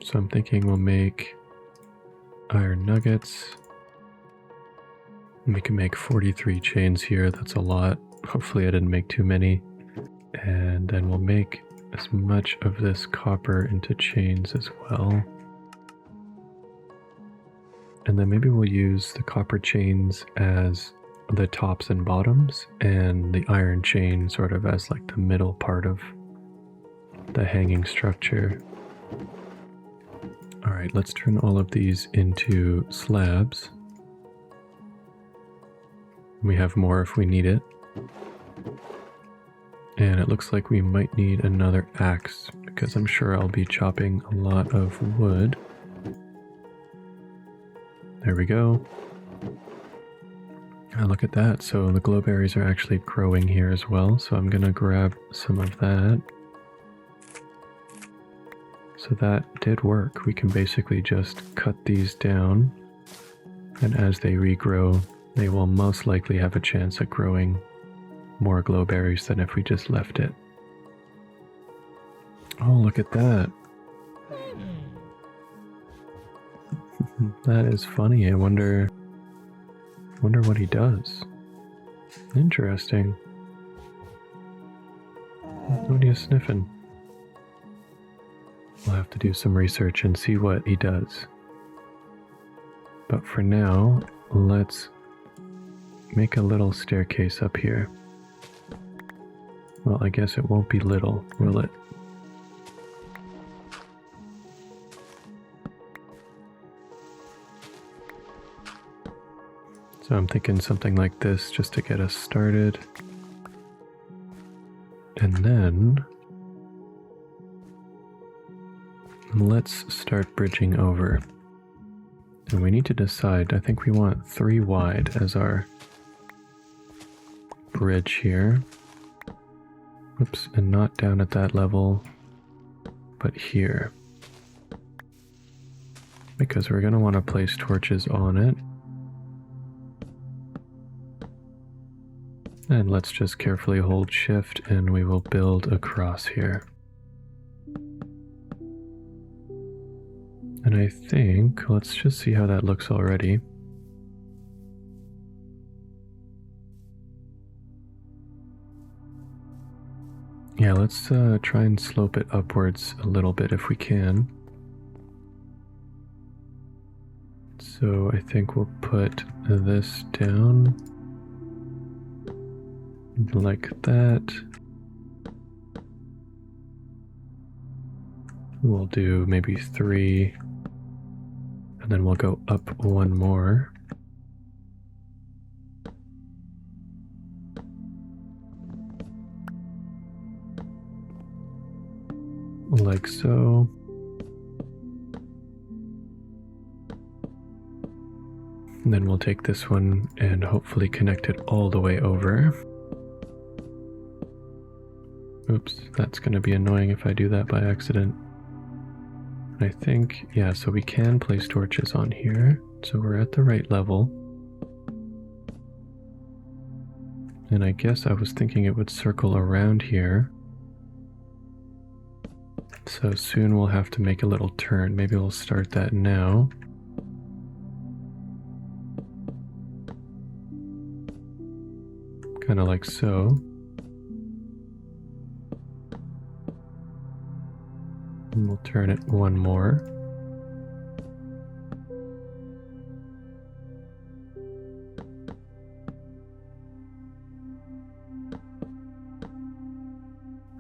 A: So I'm thinking we'll make iron nuggets. We can make 43 chains here. That's a lot. Hopefully I didn't make too many. And then we'll make as much of this copper into chains as well. And then maybe we'll use the copper chains as the tops and bottoms, and the iron chain sort of as like the middle part of the hanging structure. Alright, let's turn all of these into slabs. We have more if we need it. And it looks like we might need another axe, because I'm sure I'll be chopping a lot of wood. There we go. And look at that. So the glowberries are actually growing here as well. So I'm going to grab some of that. So that did work. We can basically just cut these down. And as they regrow, they will most likely have a chance at growing more glowberries than if we just left it. Oh, look at that. That is funny. I wonder Wonder what he does. Interesting. What are you sniffing? We'll have to do some research and see what he does. But for now, let's make a little staircase up here. Well, I guess it won't be little, will it? So I'm thinking something like this just to get us started. And then let's start bridging over. And we need to decide, I think we want 3 wide as our bridge here. Oops, and not down at that level, but here. Because we're going to want to place torches on it. And let's just carefully hold shift and we will build across here. And I think, let's just see how that looks already. Yeah, let's try and slope it upwards a little bit if we can. So I think we'll put this down like that. We'll do maybe 3, and then we'll go up 1 more. Like so. And then we'll take this one and hopefully connect it all the way over. Oops, that's going to be annoying if I do that by accident. I think, yeah, so we can place torches on here. So we're at the right level. And I guess I was thinking it would circle around here. So soon we'll have to make a little turn. Maybe we'll start that now. Kind of like so. And we'll turn it 1 more.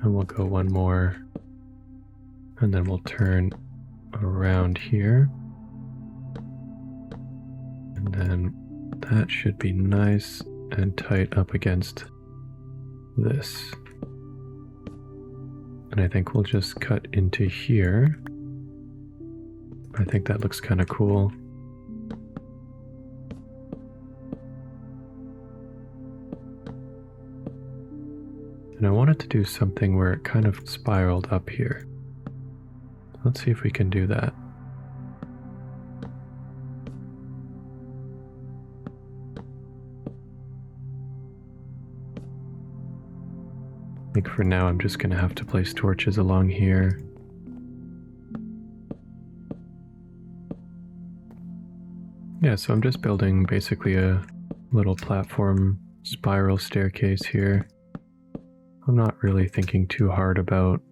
A: And we'll go 1 more. And then we'll turn around here. And then that should be nice and tight up against this. And I think we'll just cut into here. I think that looks kind of cool. And I wanted to do something where it kind of spiraled up here. Let's see if we can do that. I think for now I'm just going to have to place torches along here. Yeah, so I'm just building basically a little platform spiral staircase here. I'm not really thinking too hard about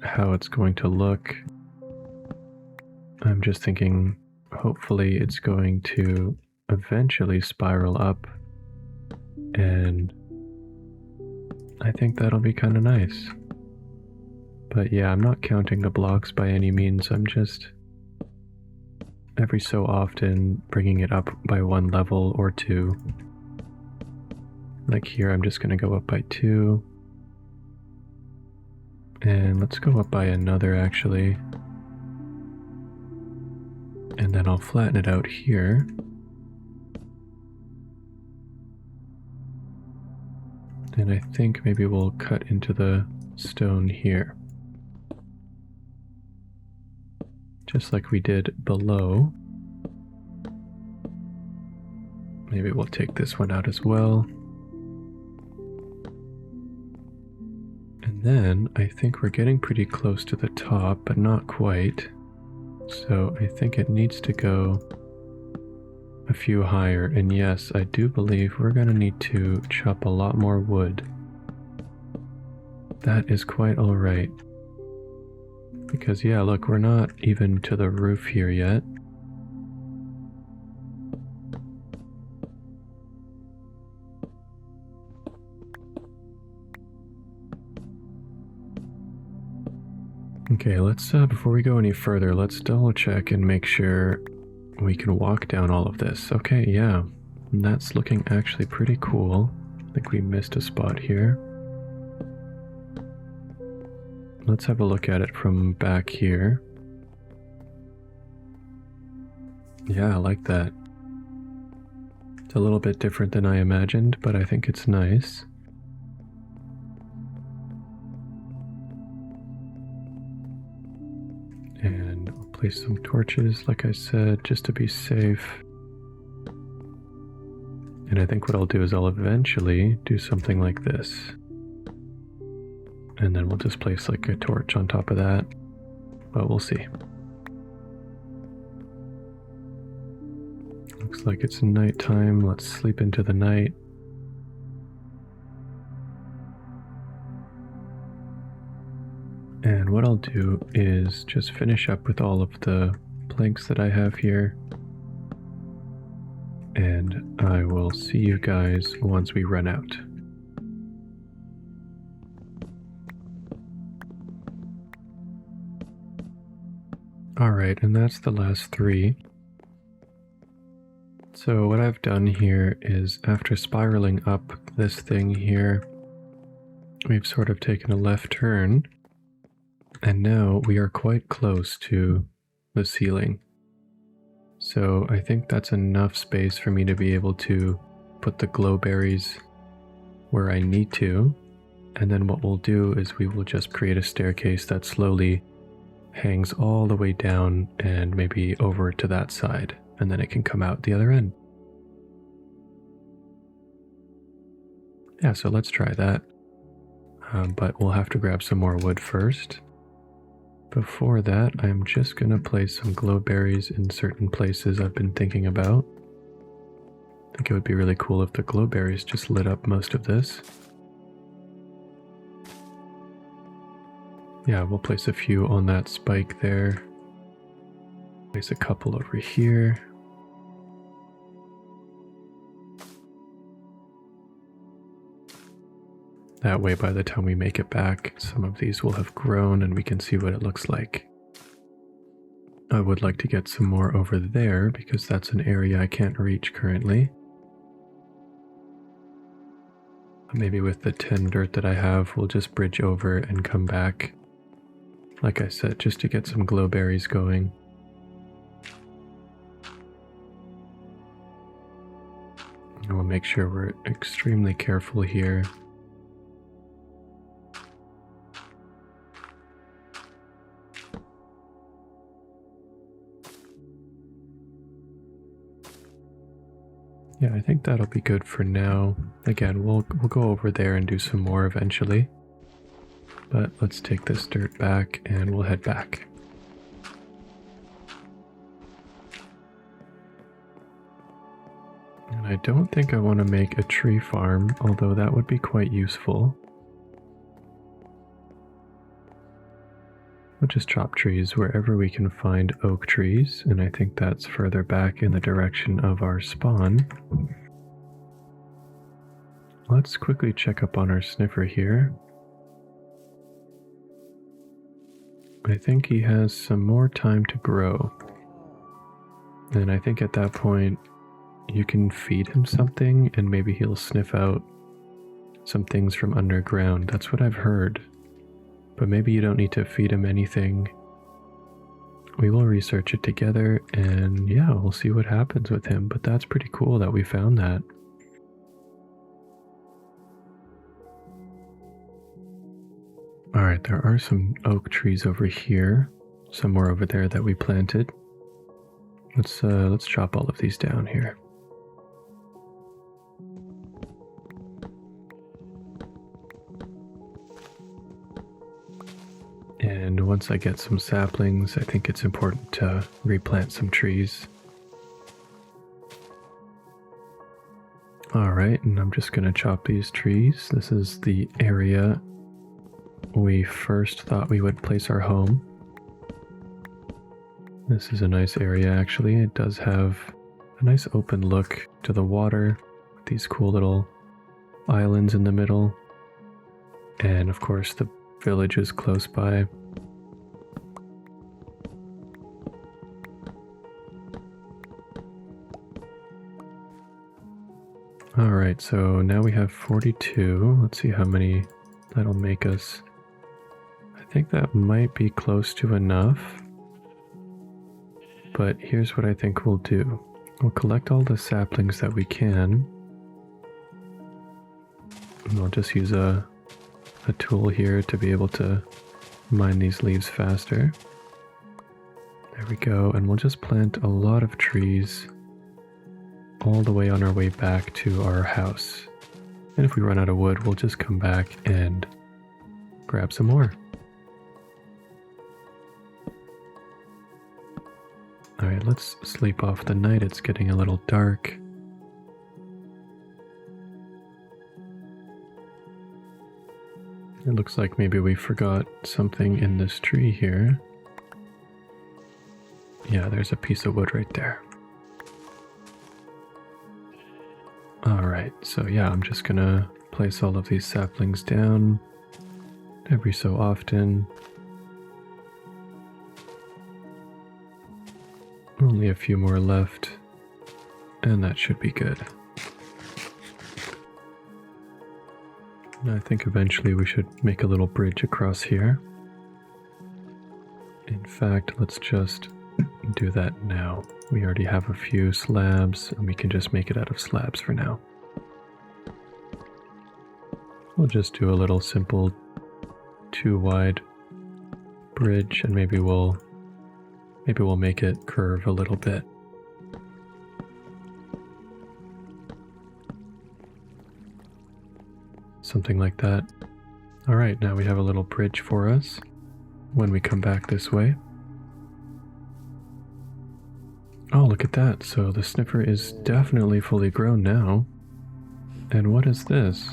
A: how it's going to look. I'm just thinking hopefully it's going to eventually spiral up, and I think that'll be kind of nice. But yeah, I'm not counting the blocks by any means. I'm just every so often bringing it up by 1 level or 2. Like here, I'm just going to go up by 2. And let's go up by another actually. And then I'll flatten it out here. And I think maybe we'll cut into the stone here. Just like we did below. Maybe we'll take this one out as well. And then I think we're getting pretty close to the top, but not quite. So I think it needs to go a few higher. And yes, I do believe we're going to need to chop a lot more wood. That is quite all right. Because yeah, look, we're not even to the roof here yet. Okay, let's, before we go any further, let's double check and make sure we can walk down all of this. Okay, yeah, that's looking actually pretty cool. I think we missed a spot here. Let's have a look at it from back here. Yeah, I like that. It's a little bit different than I imagined, but I think it's nice. And I'll place some torches, like I said, just to be safe. And I think what I'll do is I'll eventually do something like this. And then we'll just place like a torch on top of that. But we'll see. Looks like it's nighttime. Let's sleep into the night. And what I'll do is just finish up with all of the planks that I have here. And I will see you guys once we run out. Alright, and that's the last 3. So what I've done here is, after spiraling up this thing here, we've sort of taken a left turn, and now we are quite close to the ceiling. So I think that's enough space for me to be able to put the glow berries where I need to, and then what we'll do is we will just create a staircase that slowly hangs all the way down and maybe over to that side, and then it can come out the other end. Yeah, so let's try that. But we'll have to grab some more wood first. Before that, I'm just going to place some glow berries in certain places I've been thinking about. I think it would be really cool if the glow berries just lit up most of this. Yeah, we'll place a few on that spike there. Place a couple over here. That way, by the time we make it back, some of these will have grown and we can see what it looks like. I would like to get some more over there because that's an area I can't reach currently. Maybe with the 10 dirt that I have, we'll just bridge over and come back. Like I said, just to get some glow berries going. And we'll make sure we're extremely careful here. Yeah, I think that'll be good for now. Again, we'll go over there and do some more eventually. But let's take this dirt back and we'll head back. And I don't think I want to make a tree farm, although that would be quite useful. We'll just chop trees wherever we can find oak trees, and I think that's further back in the direction of our spawn. Let's quickly check up on our sniffer here. I think he has some more time to grow. And I think at that point, you can feed him something and maybe he'll sniff out some things from underground. That's what I've heard. But maybe you don't need to feed him anything. We will research it together and yeah, we'll see what happens with him. But that's pretty cool that we found that. Alright, there are some oak trees over here. Some more over there that we planted. Let's chop all of these down here. And once I get some saplings, I think it's important to replant some trees. Alright, and I'm just going to chop these trees. This is the area we first thought we would place our home. This is a nice area actually. It does have a nice open look to the water with these cool little islands in the middle. And of course the village is close by. Alright, so now we have 42. Let's see how many that'll make us. I think that might be close to enough. But here's what I think we'll do. We'll collect all the saplings that we can. And I'll just use a tool here to be able to mine these leaves faster. There we go, and we'll just plant a lot of trees all the way on our way back to our house. And if we run out of wood, we'll just come back and grab some more. Alright, let's sleep off the night. It's getting a little dark. It looks like maybe we forgot something in this tree here. Yeah, there's a piece of wood right there. Alright, so yeah, I'm just gonna place all of these saplings down every so often. Only a few more left, and that should be good. And I think eventually we should make a little bridge across here. In fact, let's just do that now. We already have a few slabs, and we can just make it out of slabs for now. We'll just do a little simple 2-wide bridge, and maybe we'll make it curve a little bit. Something like that. Alright, now we have a little bridge for us when we come back this way. Oh, look at that. So the sniffer is definitely fully grown now. And what is this?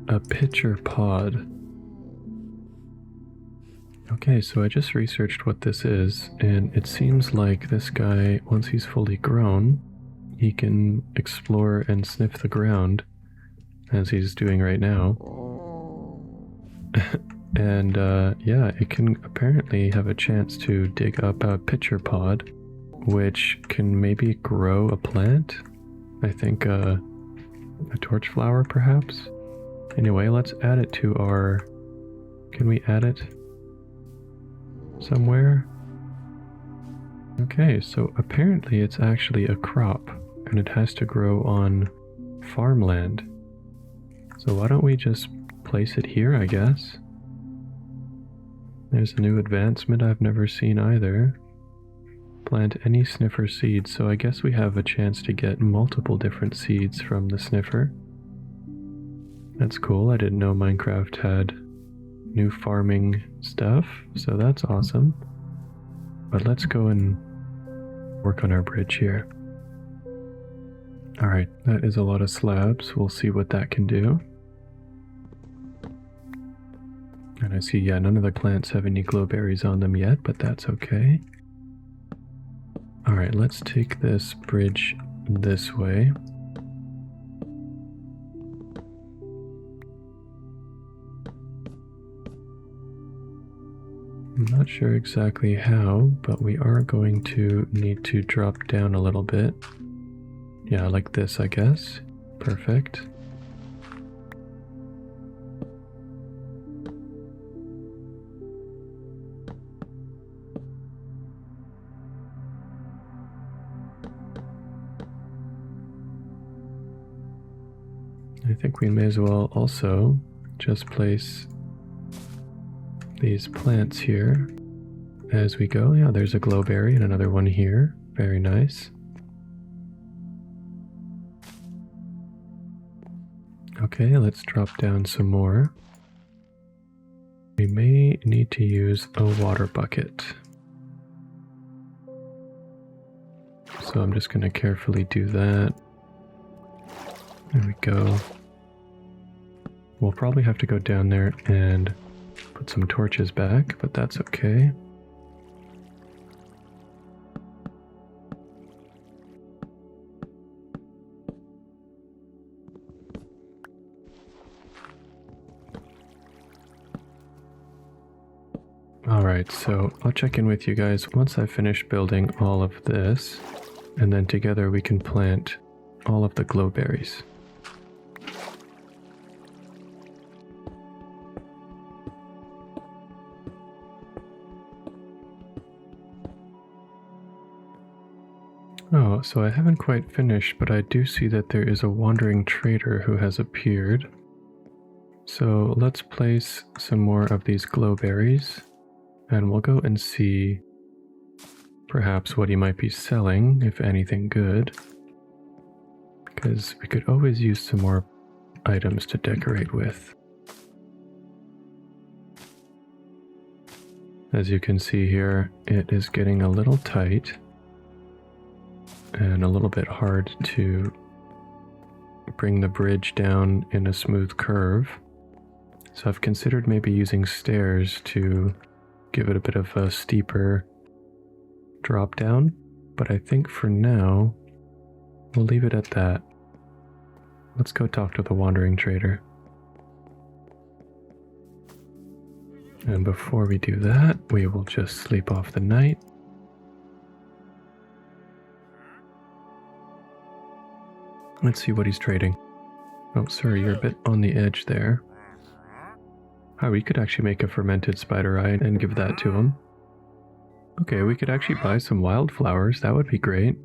A: A pitcher pod. Okay, so I just researched what this is, and it seems like this guy, once he's fully grown, he can explore and sniff the ground, as he's doing right now. And yeah, it can apparently have a chance to dig up a pitcher pod, which can maybe grow a plant. I think a torch flower, perhaps? Anyway, let's add it to our... Can we add it somewhere? Okay, so apparently it's actually a crop, and it has to grow on farmland. So why don't we just place it here, I guess? There's a new advancement I've never seen either. Plant any sniffer seeds, so I guess we have a chance to get multiple different seeds from the sniffer. That's cool. I didn't know Minecraft had new farming stuff, so that's awesome. But let's go and work on our bridge here. Alright, that is a lot of slabs. We'll see what that can do. And I see, yeah, none of the plants have any glowberries on them yet, but that's okay. Alright, let's take this bridge this way. I'm not sure exactly how, but we are going to need to drop down a little bit. Yeah, like this, I guess. Perfect. I think we may as well also just place these plants here as we go. Yeah, there's a glowberry and another one here. Very nice. Okay, let's drop down some more. We may need to use a water bucket. So I'm just going to carefully do that. There we go. We'll probably have to go down there and put some torches back, but that's okay. Alright, so I'll check in with you guys once I've finished building all of this, and then together we can plant all of the glowberries. Oh, so I haven't quite finished, but I do see that there is a wandering trader who has appeared. So let's place some more of these glowberries, and we'll go and see perhaps what he might be selling, if anything good. Because we could always use some more items to decorate with. As you can see here, it is getting a little tight and a little bit hard to bring the bridge down in a smooth curve. So I've considered maybe using stairs to give it a bit of a steeper drop down, but I think for now we'll leave it at that. Let's go talk to the wandering trader. And before we do that, we will just sleep off the night. Let's see what he's trading. Oh, sorry, you're a bit on the edge there. Oh, we could actually make a fermented spider eye and give that to him. Okay, we could actually buy some wildflowers. That would be great.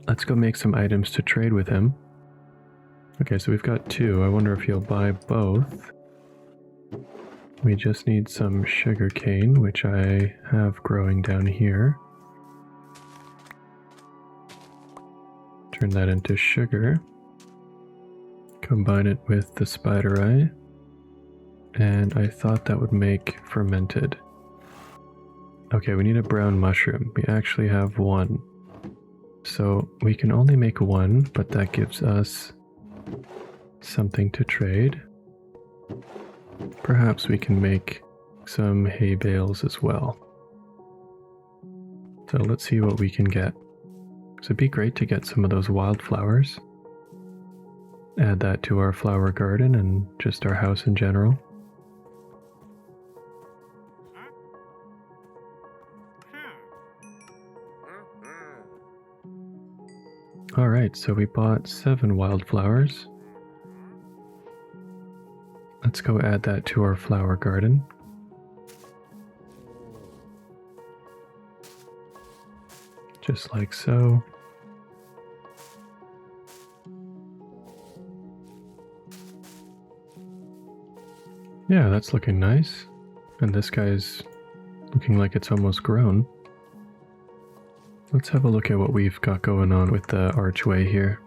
A: Let's go make some items to trade with him. Okay, so we've got 2. I wonder if he'll buy both. We just need some sugar cane, which I have growing down here. Turn that into sugar. Combine it with the spider eye. And I thought that would make fermented. Okay, we need a brown mushroom. We actually have 1. So we can only make 1, but that gives us something to trade. Perhaps we can make some hay bales as well. So let's see what we can get. So it'd be great to get some of those wildflowers. Add that to our flower garden and just our house in general. Alright, so we bought 7 wildflowers. Let's go add that to our flower garden. Just like so. Yeah, that's looking nice. And this guy's looking like it's almost grown. Let's have a look at what we've got going on with the archway here.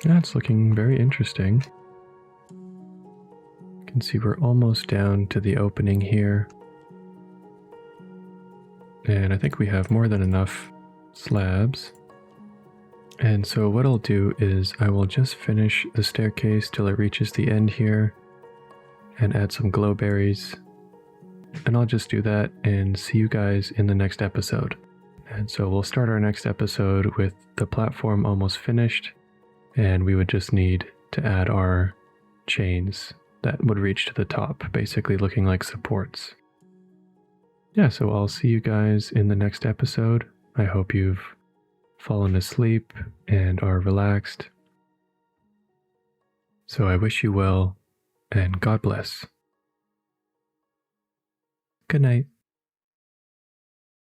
A: Yeah, it's looking very interesting. You can see we're almost down to the opening here. And I think we have more than enough slabs. And so what I'll do is I will just finish the staircase till it reaches the end here and add some glowberries. And I'll just do that and see you guys in the next episode. And so we'll start our next episode with the platform almost finished, and we would just need to add our chains that would reach to the top, basically looking like supports. Yeah, so I'll see you guys in the next episode. I hope you've fallen asleep and are relaxed. So I wish you well, and God bless. Good night.